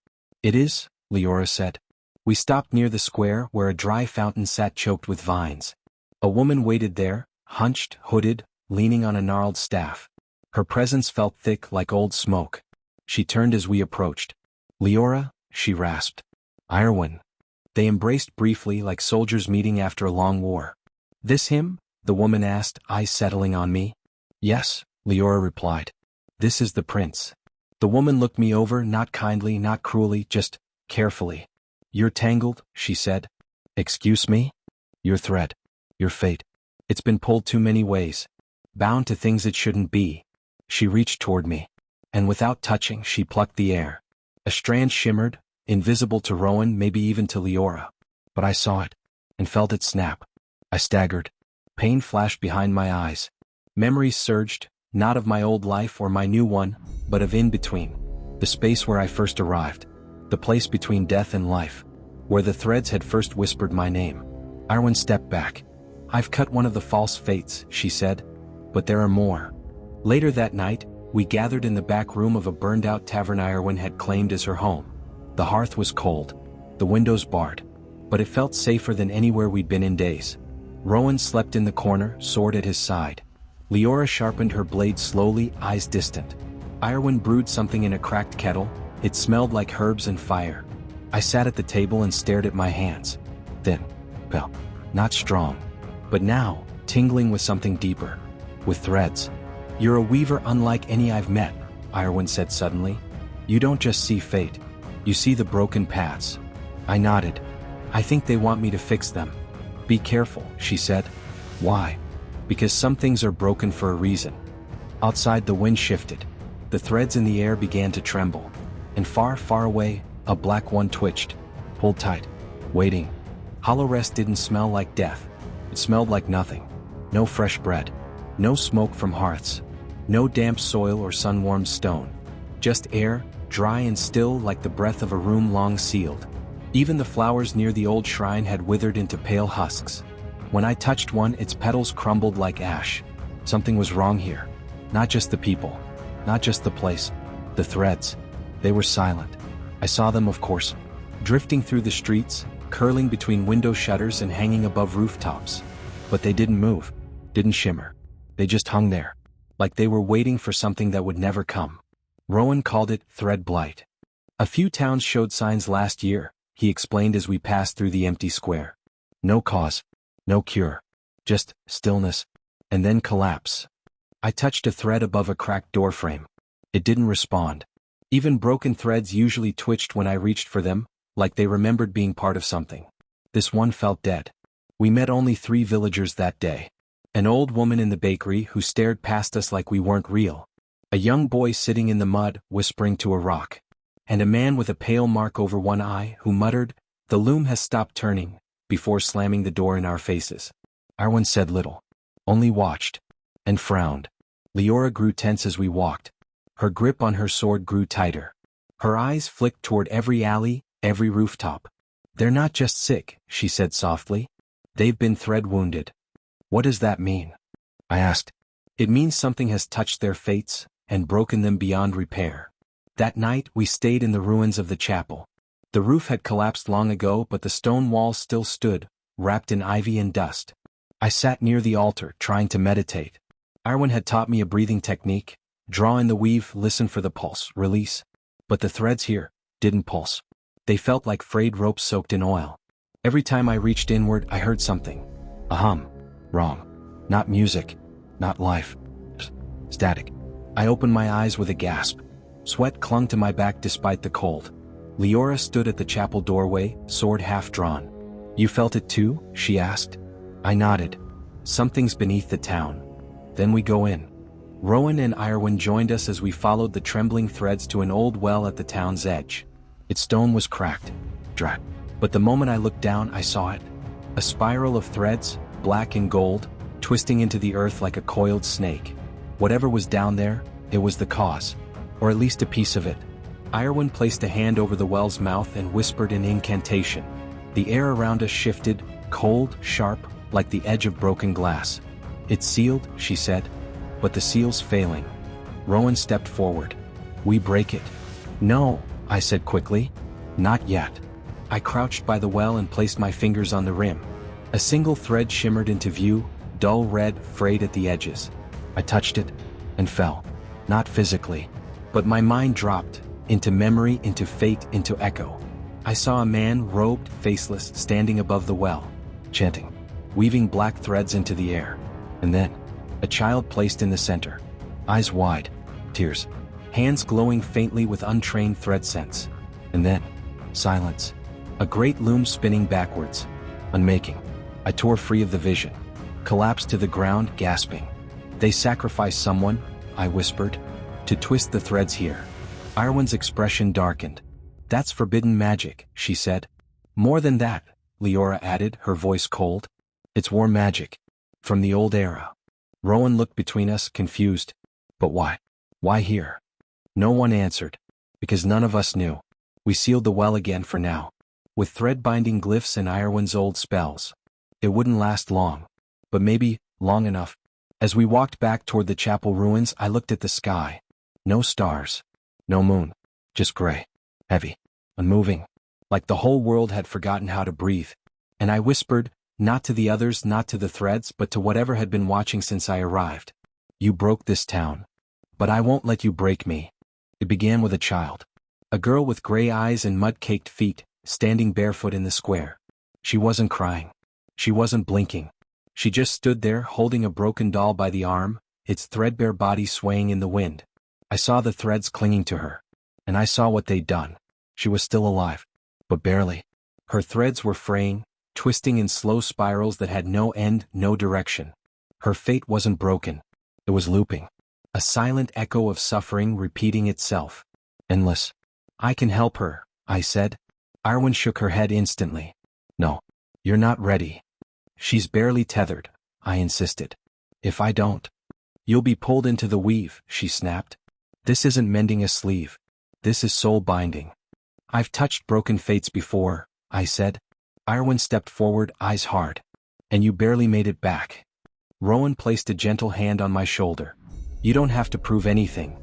"It is," Leora said. We stopped near the square where a dry fountain sat choked with vines. A woman waited there, hunched, hooded, leaning on a gnarled staff. Her presence felt thick like old smoke. She turned as we approached. "Leora," she rasped. "Irwin." They embraced briefly like soldiers meeting after a long war. "This him?" the woman asked, eyes settling on me. "Yes," Leora replied. "This is the prince." The woman looked me over, not kindly, not cruelly, just carefully. "You're tangled," she said. "Excuse me?" "Your thread. Your fate. It's been pulled too many ways. Bound to things it shouldn't be." She reached toward me, and without touching, she plucked the air. A strand shimmered, invisible to Rowan, maybe even to Leora. But I saw it, and felt it snap. I staggered. Pain flashed behind my eyes. Memories surged, not of my old life or my new one, but of in-between. The space where I first arrived. The place between death and life. Where the threads had first whispered my name. Irwin stepped back. "I've cut one of the false fates," she said. "But there are more." Later that night, we gathered in the back room of a burned-out tavern Irwin had claimed as her home. The hearth was cold. The windows barred. But it felt safer than anywhere we'd been in days. Rowan slept in the corner, sword at his side. Leora sharpened her blade slowly, eyes distant. Irwin brewed something in a cracked kettle. It smelled like herbs and fire. I sat at the table and stared at my hands. Thin. Well, not strong. But now, tingling with something deeper. With threads. "You're a weaver unlike any I've met," Irwin said suddenly. "You don't just see fate. You see the broken paths." I nodded. "I think they want me to fix them." "Be careful," she said. "Why?" "Because some things are broken for a reason." Outside, the wind shifted. The threads in the air began to tremble. And far, far away, a black one twitched. Pulled tight. Waiting. Hollow rest didn't smell like death. It smelled like nothing. No fresh bread. No smoke from hearths. No damp soil or sun-warmed stone. Just air, dry and still like the breath of a room long sealed. Even the flowers near the old shrine had withered into pale husks. When I touched one, its petals crumbled like ash. Something was wrong here. Not just the people. Not just the place. The threads. They were silent. I saw them, of course. Drifting through the streets, curling between window shutters and hanging above rooftops. But they didn't move. Didn't shimmer. They just hung there. Like they were waiting for something that would never come. Rowan called it thread blight. "A few towns showed signs last year," he explained as we passed through the empty square. "No cause. No cure. Just stillness. And then collapse." I touched a thread above a cracked doorframe. It didn't respond. Even broken threads usually twitched when I reached for them, like they remembered being part of something. This one felt dead. We met only 3 villagers that day. An old woman in the bakery who stared past us like we weren't real. A young boy sitting in the mud, whispering to a rock. And a man with a pale mark over one eye who muttered, "The loom has stopped turning," before slamming the door in our faces. Irwin said little. Only watched. And frowned. Leora grew tense as we walked. Her grip on her sword grew tighter. Her eyes flicked toward every alley, every rooftop. "They're not just sick," she said softly. "They've been thread-wounded." "What does that mean?" I asked. "It means something has touched their fates, and broken them beyond repair." That night, we stayed in the ruins of the chapel. The roof had collapsed long ago, but the stone walls still stood, wrapped in ivy and dust. I sat near the altar, trying to meditate. Irwin had taught me a breathing technique. Draw in the weave, listen for the pulse, release. But the threads here didn't pulse. They felt like frayed ropes soaked in oil. Every time I reached inward, I heard something. A hum. Wrong. Not music. Not life. Static. I opened my eyes with a gasp. Sweat clung to my back despite the cold. Leora stood at the chapel doorway, sword half drawn. "You felt it too?" she asked. I nodded. "Something's beneath the town." Then we go in. Rowan and Irwin joined us as we followed the trembling threads to an old well at the town's edge. Its stone was cracked. Dry. But the moment I looked down, I saw it. A spiral of threads, black and gold, twisting into the earth like a coiled snake. Whatever was down there, it was the cause. Or at least a piece of it. Irwin placed a hand over the well's mouth and whispered an incantation. The air around us shifted, cold, sharp, like the edge of broken glass. "It's sealed," she said. "But the seal's failing." Rowan stepped forward. "We break it." "No," I said quickly. "Not yet." I crouched by the well and placed my fingers on the rim. A single thread shimmered into view, dull red, frayed at the edges. I touched it, and fell. Not physically. But my mind dropped, into memory, into fate, into echo. I saw a man, robed, faceless, standing above the well, chanting, weaving black threads into the air. And then, a child placed in the center. Eyes wide, tears, hands glowing faintly with untrained thread sense. And then, silence. A great loom spinning backwards. Unmaking. I tore free of the vision. Collapsed to the ground, gasping. They sacrificed someone, I whispered, to twist the threads here. Irwin's expression darkened. That's forbidden magic, she said. More than that, Leora added, her voice cold. It's war magic. From the old era. Rowan looked between us, confused. But why? Why here? No one answered. Because none of us knew. We sealed the well again for now. With thread-binding glyphs and Irwin's old spells. It wouldn't last long. But maybe, long enough. As we walked back toward the chapel ruins, I looked at the sky. No stars. No moon. Just gray. Heavy. Unmoving. Like the whole world had forgotten how to breathe. And I whispered, not to the others, not to the threads, but to whatever had been watching since I arrived. You broke this town. But I won't let you break me. It began with a child. A girl with gray eyes and mud-caked feet, standing barefoot in the square. She wasn't crying. She wasn't blinking. She just stood there holding a broken doll by the arm, its threadbare body swaying in the wind. I saw the threads clinging to her. And I saw what they'd done. She was still alive. But barely. Her threads were fraying, twisting in slow spirals that had no end, no direction. Her fate wasn't broken. It was looping. A silent echo of suffering repeating itself. Endless. I can help her, I said. Irwin shook her head instantly. No. You're not ready. She's barely tethered, I insisted. If I don't, you'll be pulled into the weave, she snapped. This isn't mending a sleeve. This is soul binding. I've touched broken fates before, I said. Irwin stepped forward, eyes hard. And you barely made it back. Rowan placed a gentle hand on my shoulder. You don't have to prove anything.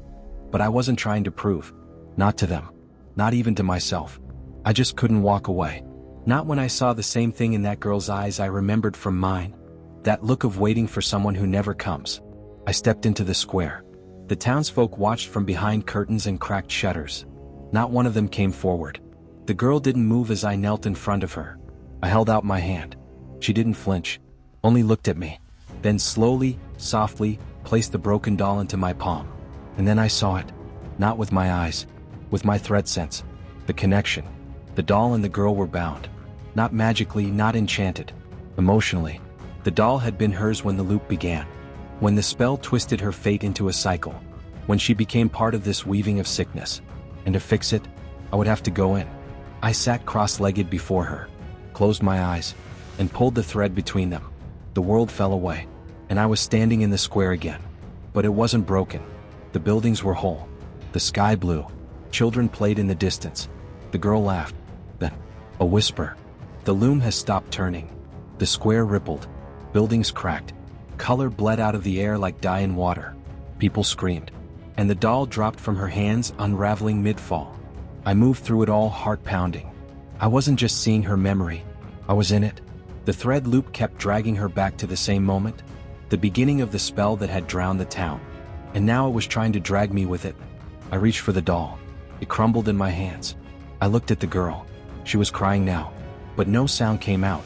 But I wasn't trying to prove. Not to them. Not even to myself. I just couldn't walk away. Not when I saw the same thing in that girl's eyes I remembered from mine. That look of waiting for someone who never comes. I stepped into the square. The townsfolk watched from behind curtains and cracked shutters. Not one of them came forward. The girl didn't move as I knelt in front of her. I held out my hand. She didn't flinch. Only looked at me. Then slowly, softly, placed the broken doll into my palm. And then I saw it. Not with my eyes. With my thread sense. The connection. The doll and the girl were bound. Not magically, not enchanted. Emotionally. The doll had been hers when the loop began. When the spell twisted her fate into a cycle. When she became part of this weaving of sickness. And to fix it, I would have to go in. I sat cross-legged before her, closed my eyes, and pulled the thread between them. The world fell away, and I was standing in the square again. But it wasn't broken. The buildings were whole. The sky blue. Children played in the distance. The girl laughed. Then, a whisper. The loom has stopped turning. The square rippled. Buildings cracked. Color bled out of the air like dye in water. People screamed. And the doll dropped from her hands, unraveling mid-fall. I moved through it all, heart pounding. I wasn't just seeing her memory. I was in it. The thread loop kept dragging her back to the same moment. The beginning of the spell that had drowned the town. And now it was trying to drag me with it. I reached for the doll. It crumbled in my hands. I looked at the girl. She was crying now. But no sound came out.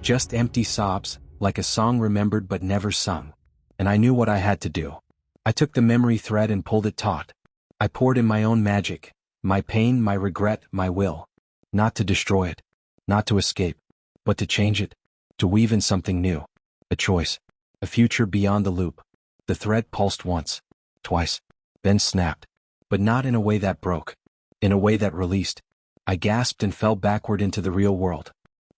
Just empty sobs, like a song remembered but never sung. And I knew what I had to do. I took the memory thread and pulled it taut. I poured in my own magic, my pain, my regret, my will. Not to destroy it, not to escape, but to change it, to weave in something new. A choice, a future beyond the loop. The thread pulsed once, twice, then snapped. But not in a way that broke, in a way that released. I gasped and fell backward into the real world.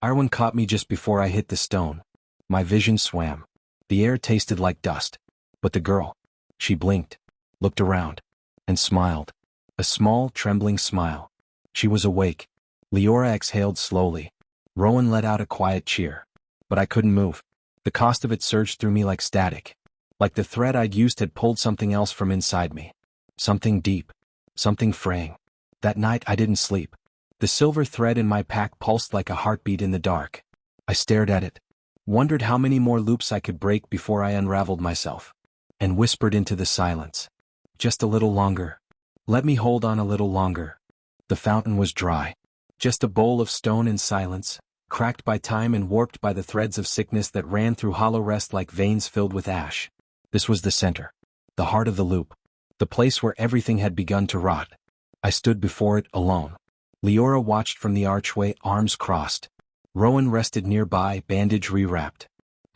Irwin caught me just before I hit the stone. My vision swam. The air tasted like dust. But the girl, she blinked, looked around, and smiled. A small, trembling smile. She was awake. Leora exhaled slowly. Rowan let out a quiet cheer. But I couldn't move. The cost of it surged through me like static. Like the thread I'd used had pulled something else from inside me. Something deep. Something fraying. That night I didn't sleep. The silver thread in my pack pulsed like a heartbeat in the dark. I stared at it. Wondered how many more loops I could break before I unraveled myself. And whispered into the silence. Just a little longer. Let me hold on a little longer. The fountain was dry. Just a bowl of stone and silence, cracked by time and warped by the threads of sickness that ran through hollow rest like veins filled with ash. This was the center. The heart of the loop. the place where everything had begun to rot. I stood before it alone. Leora watched from the archway, arms crossed. Rowan rested nearby, bandage rewrapped.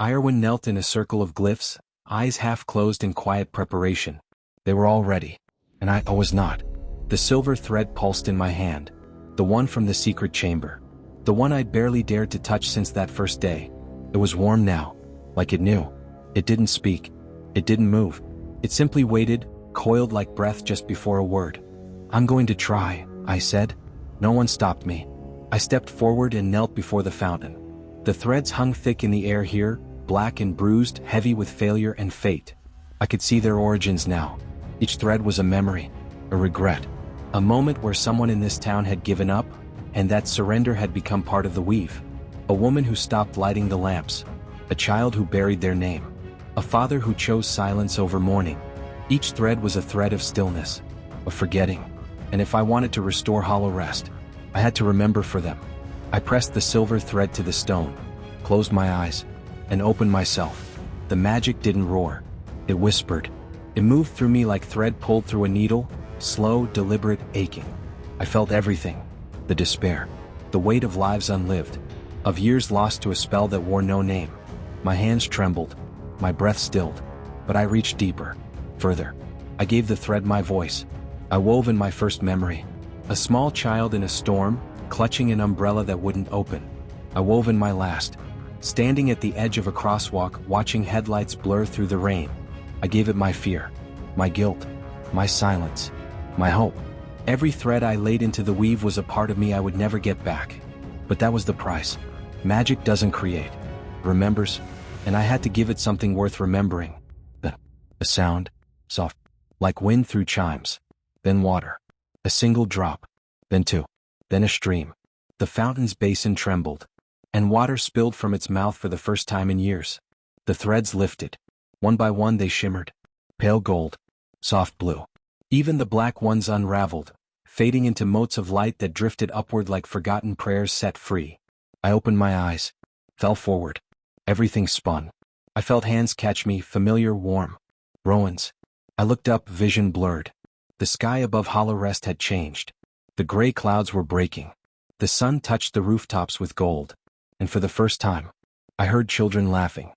Irwin knelt in a circle of glyphs, eyes half closed in quiet preparation. They were all ready. And I was not. The silver thread pulsed in my hand. The one from the secret chamber. The one I'd barely dared to touch since that first day. It was warm now, like it knew. It didn't speak. It didn't move. It simply waited, coiled like breath just before a word. "I'm going to try," I said. No one stopped me. I stepped forward and knelt before the fountain. The threads hung thick in the air here, black and bruised, heavy with failure and fate. I could see their origins now. Each thread was a memory, a regret, a moment where someone in this town had given up, and that surrender had become part of the weave. A woman who stopped lighting the lamps. A child who buried their name. A father who chose silence over mourning. Each thread was a thread of stillness, of forgetting. And if I wanted to restore hollow rest, I had to remember for them. I pressed the silver thread to the stone, closed my eyes, and opened myself. The magic didn't roar. It whispered. It moved through me like thread pulled through a needle, slow, deliberate, aching. I felt everything. The despair. The weight of lives unlived. Of years lost to a spell that wore no name. My hands trembled. My breath stilled. But I reached deeper. Further. I gave the thread my voice. I wove in my first memory. A small child in a storm, clutching an umbrella that wouldn't open. I wove in my last. Standing at the edge of a crosswalk, watching headlights blur through the rain. I gave it my fear. My guilt. My silence. My hope. Every thread I laid into the weave was a part of me I would never get back. But that was the price. Magic doesn't create. Remembers. And I had to give it something worth remembering. A sound. Soft. Like wind through chimes. Then water. A single drop. Then two. Then a stream. The fountain's basin trembled. And water spilled from its mouth for the first time in years. The threads lifted. One by one they shimmered. Pale gold. Soft blue. Even the black ones unraveled, fading into motes of light that drifted upward like forgotten prayers set free. I opened my eyes. Fell forward. Everything spun. I felt hands catch me, familiar, warm. Rowan's. I looked up, vision blurred. The sky above Hollow Rest had changed. The gray clouds were breaking. The sun touched the rooftops with gold. And for the first time, I heard children laughing.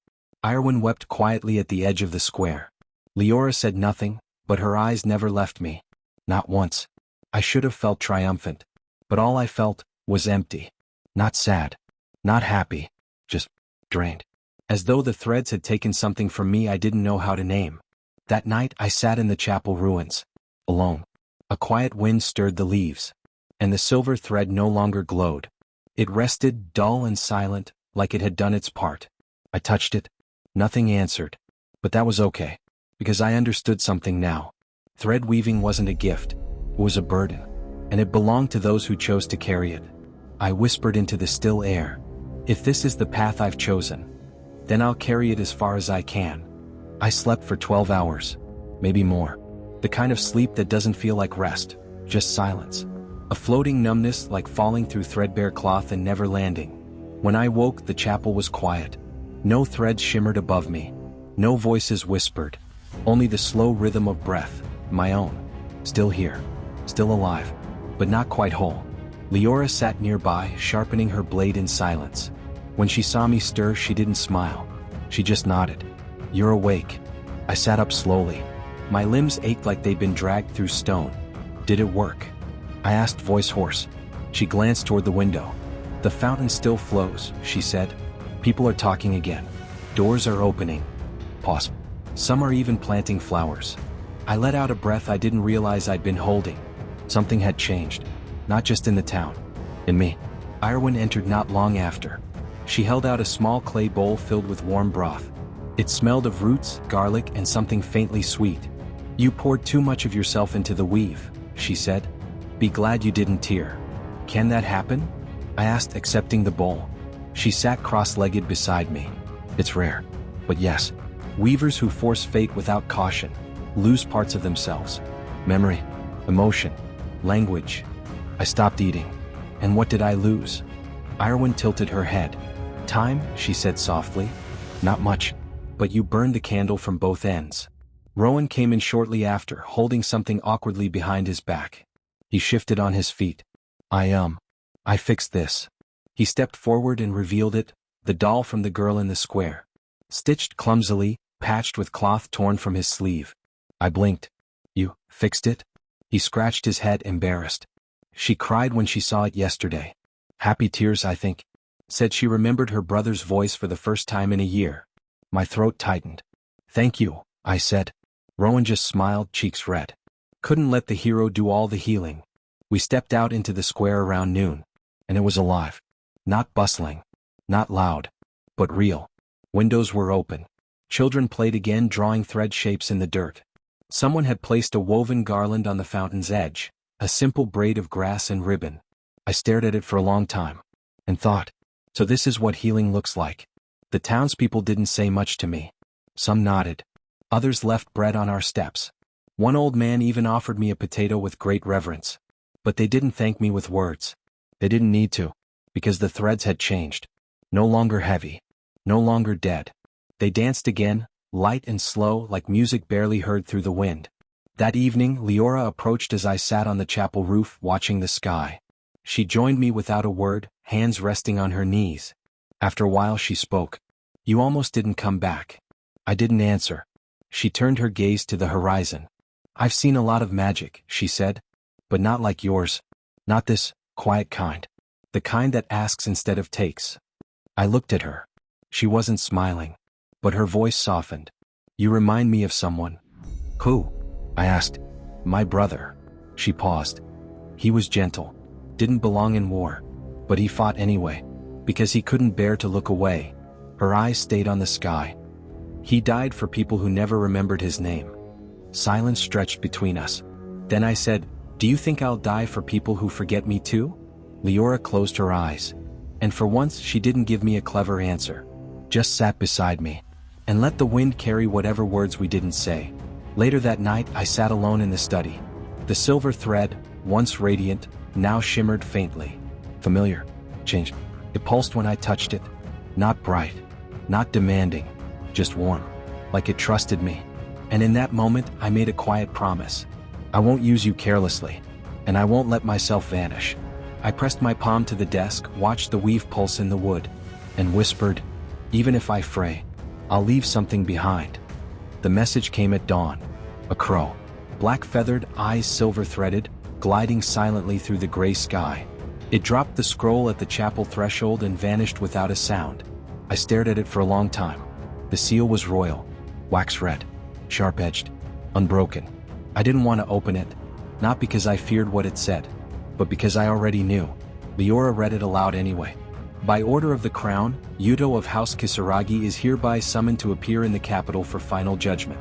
Irwin wept quietly at the edge of the square. Leora said nothing, but her eyes never left me. Not once. I should have felt triumphant. But all I felt was empty. Not sad. Not happy. Just drained. As though the threads had taken something from me I didn't know how to name. That night I sat in the chapel ruins. Alone. A quiet wind stirred the leaves. And the silver thread no longer glowed. It rested, dull and silent, like it had done its part. I touched it. Nothing answered. But that was okay. Because I understood something now. Thread weaving wasn't a gift. It was a burden. And it belonged to those who chose to carry it. I whispered into the still air. If this is the path I've chosen, then I'll carry it as far as I can. I slept for 12 hours. Maybe more. The kind of sleep that doesn't feel like rest. Just silence. A floating numbness like falling through threadbare cloth and never landing. When I woke, the chapel was quiet. No threads shimmered above me. No voices whispered. Only the slow rhythm of breath, my own. Still here. Still alive. But not quite whole. Leora sat nearby, sharpening her blade in silence. When she saw me stir, she didn't smile. She just nodded. You're awake. I sat up slowly. My limbs ached like they'd been dragged through stone. Did it work? I asked, voice hoarse. She glanced toward the window. The fountain still flows, she said. People are talking again. Doors are opening. Pause. Some are even planting flowers. I let out a breath I didn't realize I'd been holding. Something had changed. Not just in the town. In me. Irwin entered not long after. She held out a small clay bowl filled with warm broth. It smelled of roots, garlic, and something faintly sweet. You poured too much of yourself into the weave, she said. Be glad you didn't tear. Can that happen? I asked, accepting the bowl. She sat cross-legged beside me. It's rare. But yes, weavers who force fate without caution lose parts of themselves. Memory, emotion, language. I stopped eating. And what did I lose? Irwin tilted her head. Time, she said softly. Not much. But you burned the candle from both ends. Rowan came in shortly after, holding something awkwardly behind his back. He shifted on his feet. I fixed this. He stepped forward and revealed it, the doll from the girl in the square. Stitched clumsily, patched with cloth torn from his sleeve. I blinked. You fixed it? He scratched his head, embarrassed. She cried when she saw it yesterday. Happy tears, I think. Said she remembered her brother's voice for the first time in a year. My throat tightened. Thank you, I said. Rowan just smiled, cheeks red. Couldn't let the hero do all the healing. We stepped out into the square around noon. And it was alive. Not bustling. Not loud. But real. Windows were open. Children played again, drawing thread shapes in the dirt. Someone had placed a woven garland on the fountain's edge, a simple braid of grass and ribbon. I stared at it for a long time. And thought, so this is what healing looks like. The townspeople didn't say much to me. Some nodded. Others left bread on our steps. One old man even offered me a potato with great reverence. But they didn't thank me with words. They didn't need to, because the threads had changed. No longer heavy. No longer dead. They danced again, light and slow, like music barely heard through the wind. That evening, Leora approached as I sat on the chapel roof watching the sky. She joined me without a word, hands resting on her knees. After a while she spoke. You almost didn't come back. I didn't answer. She turned her gaze to the horizon. I've seen a lot of magic, she said. But not like yours. Not this quiet kind. The kind that asks instead of takes. I looked at her. She wasn't smiling. But her voice softened. You remind me of someone. Who? I asked. My brother. She paused. He was gentle. Didn't belong in war. But he fought anyway. Because he couldn't bear to look away. Her eyes stayed on the sky. He died for people who never remembered his name. Silence stretched between us. Then I said, do you think I'll die for people who forget me too? Leora closed her eyes. And for once she didn't give me a clever answer. Just sat beside me. And let the wind carry whatever words we didn't say. Later that night I sat alone in the study. The silver thread, once radiant, now shimmered faintly. Familiar. Changed. It pulsed when I touched it. Not bright. Not demanding. Just warm. Like it trusted me. And in that moment I made a quiet promise. I won't use you carelessly. And I won't let myself vanish. I pressed my palm to the desk, watched the weave pulse in the wood, and whispered, even if I fray, I'll leave something behind. The message came at dawn. A crow. Black-feathered, eyes silver-threaded, gliding silently through the gray sky. It dropped the scroll at the chapel threshold and vanished without a sound. I stared at it for a long time. The seal was royal, wax-red, sharp-edged, unbroken. I didn't want to open it, not because I feared what it said, but because I already knew. Leora read it aloud anyway. By order of the crown, Yuto of House Kisaragi is hereby summoned to appear in the capital for final judgment.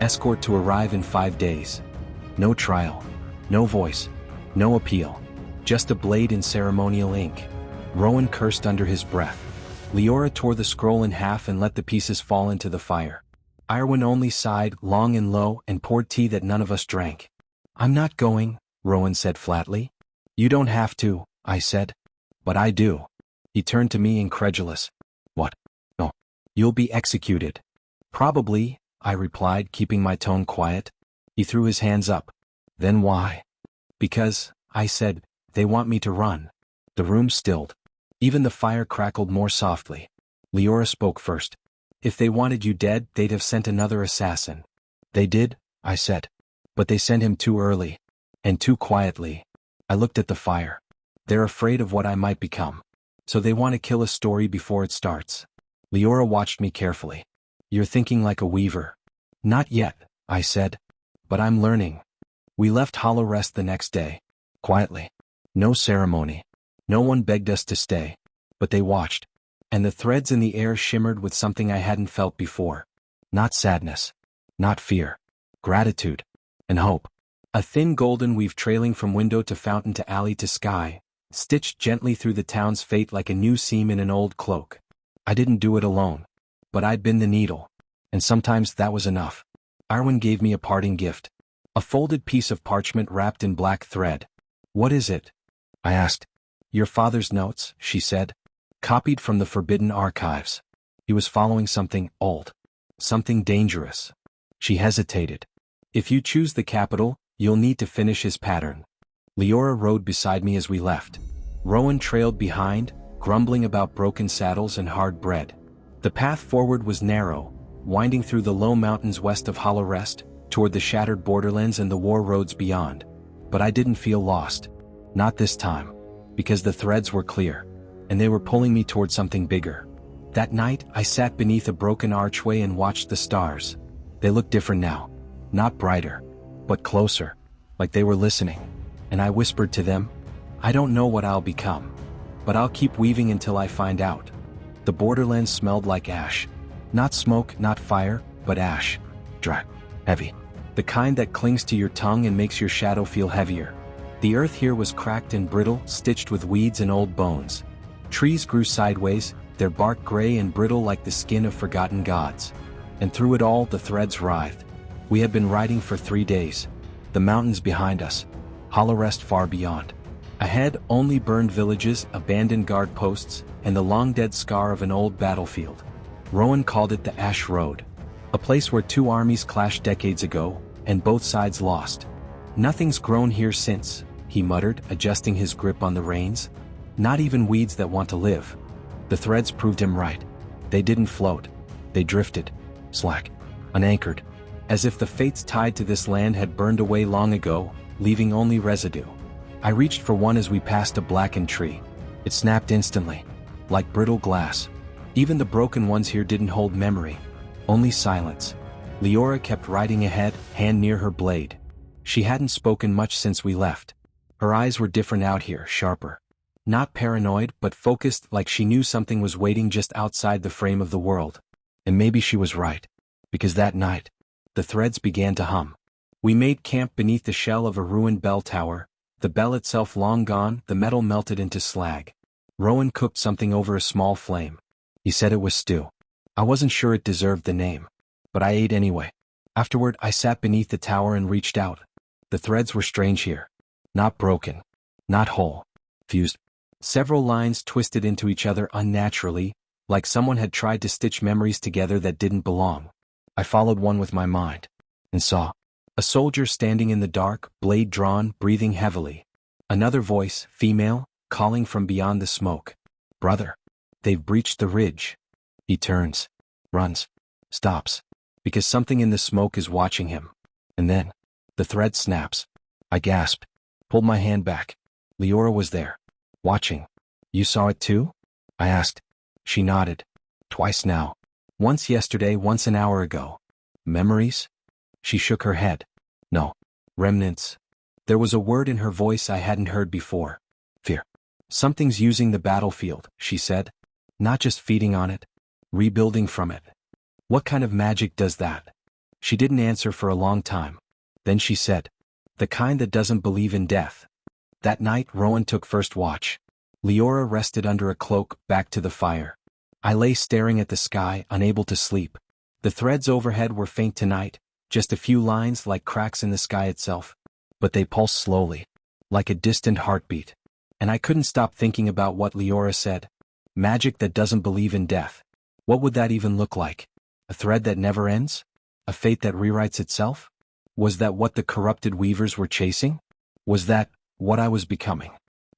Escort to arrive in 5 days. No trial. No voice. No appeal. Just a blade in ceremonial ink. Rowan cursed under his breath. Leora tore the scroll in half and let the pieces fall into the fire. Irwin only sighed, long and low, and poured tea that none of us drank. I'm not going, Rowan said flatly. You don't have to, I said. But I do. He turned to me incredulous. What? No. You'll be executed. Probably, I replied, keeping my tone quiet. He threw his hands up. Then why? Because, I said, they want me to run. The room stilled. Even the fire crackled more softly. Leora spoke first. If they wanted you dead, they'd have sent another assassin. They did, I said. But they sent him too early. And too quietly. I looked at the fire. They're afraid of what I might become. So they want to kill a story before it starts. Leora watched me carefully. You're thinking like a weaver. Not yet, I said. But I'm learning. We left Hollow Rest the next day. Quietly. No ceremony. No one begged us to stay. But they watched. And the threads in the air shimmered with something I hadn't felt before. Not sadness. Not fear. Gratitude. And hope. A thin golden weave trailing from window to fountain to alley to sky, stitched gently through the town's fate like a new seam in an old cloak. I didn't do it alone. But I'd been the needle. And sometimes that was enough. Arwen gave me a parting gift. A folded piece of parchment wrapped in black thread. What is it? I asked. Your father's notes, she said. Copied from the forbidden archives. He was following something old. Something dangerous. She hesitated. If you choose the capital, you'll need to finish his pattern. Leora rode beside me as we left. Rowan trailed behind, grumbling about broken saddles and hard bread. The path forward was narrow, winding through the low mountains west of Hollow Rest, toward the shattered borderlands and the war roads beyond. But I didn't feel lost. Not this time. Because the threads were clear. And they were pulling me toward something bigger. That night, I sat beneath a broken archway and watched the stars. They looked different now. Not brighter, but closer. Like they were listening. And I whispered to them, I don't know what I'll become. But I'll keep weaving until I find out. The borderlands smelled like ash. Not smoke, not fire, but ash. Dry. Heavy. The kind that clings to your tongue and makes your shadow feel heavier. The earth here was cracked and brittle, stitched with weeds and old bones. Trees grew sideways, their bark gray and brittle like the skin of forgotten gods. And through it all the threads writhed. We had been riding for 3 days. The mountains behind us. Hollow Rest far beyond. Ahead, only burned villages, abandoned guard posts, and the long-dead scar of an old battlefield. Rowan called it the Ash Road. A place where 2 armies clashed decades ago, and both sides lost. Nothing's grown here since, he muttered, adjusting his grip on the reins. Not even weeds that want to live. The threads proved him right. They didn't float. They drifted. Slack. Unanchored. As if the fates tied to this land had burned away long ago, leaving only residue. I reached for one as we passed a blackened tree. It snapped instantly. Like brittle glass. Even the broken ones here didn't hold memory. Only silence. Leora kept riding ahead, hand near her blade. She hadn't spoken much since we left. Her eyes were different out here, sharper. Not paranoid, but focused, like she knew something was waiting just outside the frame of the world. And maybe she was right. Because that night, the threads began to hum. We made camp beneath the shell of a ruined bell tower, the bell itself long gone, the metal melted into slag. Rowan cooked something over a small flame. He said it was stew. I wasn't sure it deserved the name. But I ate anyway. Afterward, I sat beneath the tower and reached out. The threads were strange here. Not broken. Not whole. Fused. Several lines twisted into each other unnaturally, like someone had tried to stitch memories together that didn't belong. I followed one with my mind. And saw. A soldier standing in the dark, blade drawn, breathing heavily. Another voice, female, calling from beyond the smoke. Brother. They've breached the ridge. He turns. Runs. Stops. Because something in the smoke is watching him. And then. The thread snaps. I gasped. Pulled my hand back. Leora was there. Watching. You saw it too? I asked. She nodded. Twice now. Once yesterday, once an hour ago. Memories? She shook her head. No. Remnants. There was a word in her voice I hadn't heard before. Fear. Something's using the battlefield, she said. Not just feeding on it. Rebuilding from it. What kind of magic does that? She didn't answer for a long time. Then she said. The kind that doesn't believe in death. That night, Rowan took first watch. Leora rested under a cloak, back to the fire. I lay staring at the sky, unable to sleep. The threads overhead were faint tonight, just a few lines like cracks in the sky itself. But they pulsed slowly, like a distant heartbeat. And I couldn't stop thinking about what Leora said. Magic that doesn't believe in death. What would that even look like? A thread that never ends? A fate that rewrites itself? Was that what the corrupted weavers were chasing? Was that what I was becoming?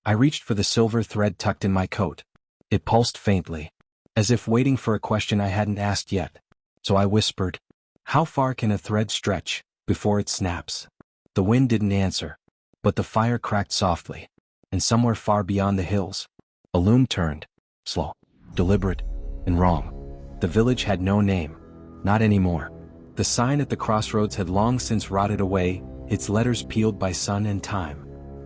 I reached for the silver thread tucked in my coat. It pulsed faintly, as if waiting for a question I hadn't asked yet. So I whispered, how far can a thread stretch, before it snaps? The wind didn't answer, but the fire cracked softly, and somewhere far beyond the hills, a loom turned, slow, deliberate, and wrong. The village had no name, not anymore. The sign at the crossroads had long since rotted away, its letters peeled by sun and time.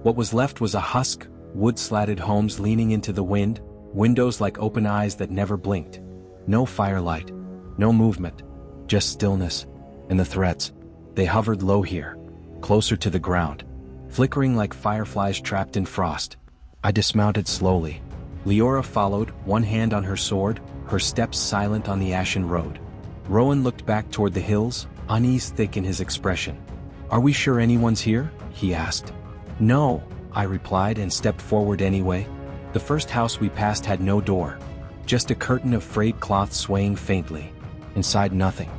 What was left was a husk, wood-slatted homes leaning into the wind, windows like open eyes that never blinked. No firelight, no movement, just stillness. And the threads. They hovered low here, closer to the ground, flickering like fireflies trapped in frost. I dismounted slowly. Leora followed, one hand on her sword, her steps silent on the ashen road. Rowan looked back toward the hills, unease thick in his expression. Are we sure anyone's here? He asked. No, I replied and stepped forward anyway. The first house we passed had no door. Just a curtain of frayed cloth swaying faintly. Inside nothing.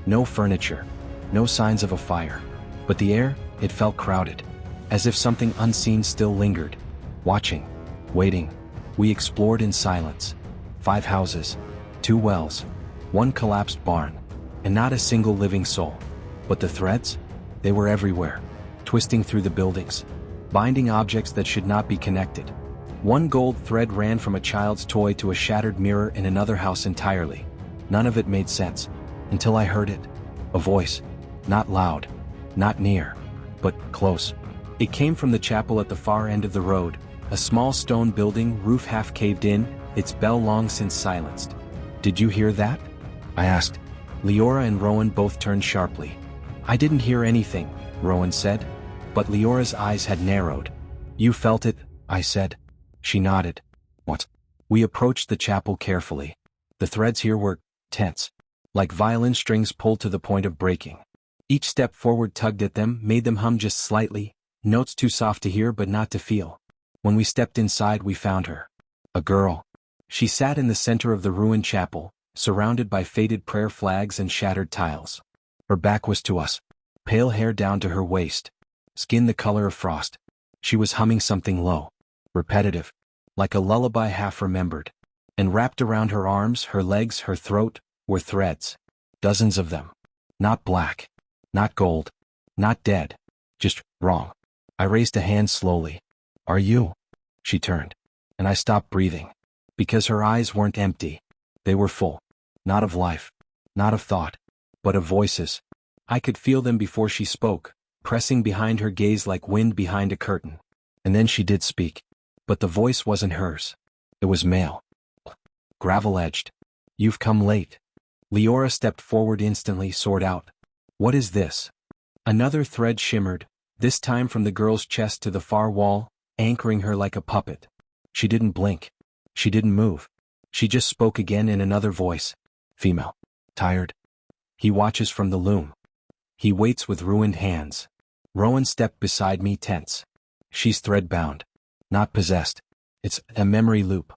No furniture. No signs of a fire. But the air, it felt crowded. As if something unseen still lingered. Watching. Waiting. We explored in silence. 5 houses. 2 wells. 1 collapsed barn. And not a single living soul. But the threads? They were everywhere. Twisting through the buildings. Binding objects that should not be connected. 1 gold thread ran from a child's toy to a shattered mirror in another house entirely. None of it made sense. Until I heard it. A voice. Not loud. Not near. But close. It came from the chapel at the far end of the road. A small stone building, roof half caved in, its bell long since silenced. Did you hear that? I asked. Leora and Rowan both turned sharply. I didn't hear anything, Rowan said. But Leora's eyes had narrowed. You felt it, I said. She nodded. What? We approached the chapel carefully. The threads here were tense. Like violin strings pulled to the point of breaking. Each step forward tugged at them, made them hum just slightly, notes too soft to hear but not to feel. When we stepped inside we found her. A girl. She sat in the center of the ruined chapel, surrounded by faded prayer flags and shattered tiles. Her back was to us. Pale hair down to her waist. Skin the color of frost. She was humming something low. Repetitive. Like a lullaby half remembered. And wrapped around her arms, her legs, her throat, were threads. Dozens of them. Not black. Not gold. Not dead. Just wrong. I raised a hand slowly. Are you? She turned. And I stopped breathing. Because her eyes weren't empty. They were full. Not of life. Not of thought. But of voices. I could feel them before she spoke, pressing behind her gaze like wind behind a curtain. And then she did speak. But the voice wasn't hers. It was male. Gravel-edged. You've come late. Leora stepped forward instantly, sword out. What is this? Another thread shimmered, this time from the girl's chest to the far wall, anchoring her like a puppet. She didn't blink. She didn't move. She just spoke again in another voice. Female. Tired. He watches from the loom. He waits with ruined hands. Rowan stepped beside me, tense. She's thread-bound. Not possessed. It's a memory loop.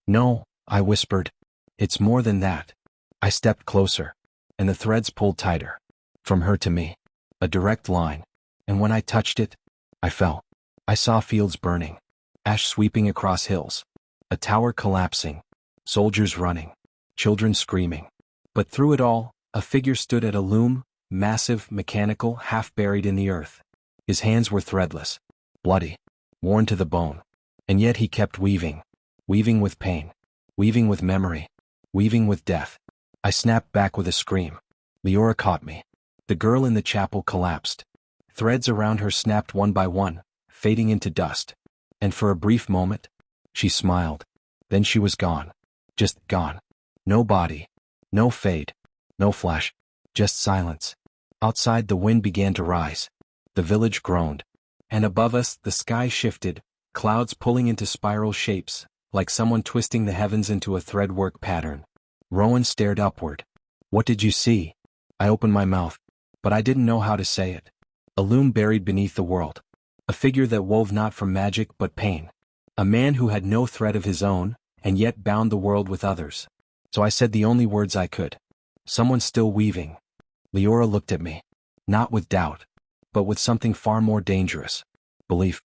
No, I whispered. It's more than that. I stepped closer. And the threads pulled tighter. From her to me. A direct line. And when I touched it, I fell. I saw fields burning. Ash sweeping across hills. A tower collapsing. Soldiers running. Children screaming. But through it all, a figure stood at a loom, massive, mechanical, half buried in the earth. His hands were threadless. Bloody. Worn to the bone. And yet he kept weaving. Weaving with pain. Weaving with memory. Weaving with death. I snapped back with a scream. Leora caught me. The girl in the chapel collapsed. Threads around her snapped one by one, fading into dust. And for a brief moment, she smiled. Then she was gone. Just gone. No body. No fade. No flash. Just silence. Outside the wind began to rise. The village groaned. And above us the sky shifted, clouds pulling into spiral shapes, like someone twisting the heavens into a threadwork pattern. Rowan stared upward. What did you see? I opened my mouth, but I didn't know how to say it. A loom buried beneath the world. A figure that wove not from magic but pain. A man who had no thread of his own, and yet bound the world with others. So I said the only words I could. Someone still weaving. Leora looked at me. Not with doubt, but with something far more dangerous. Belief.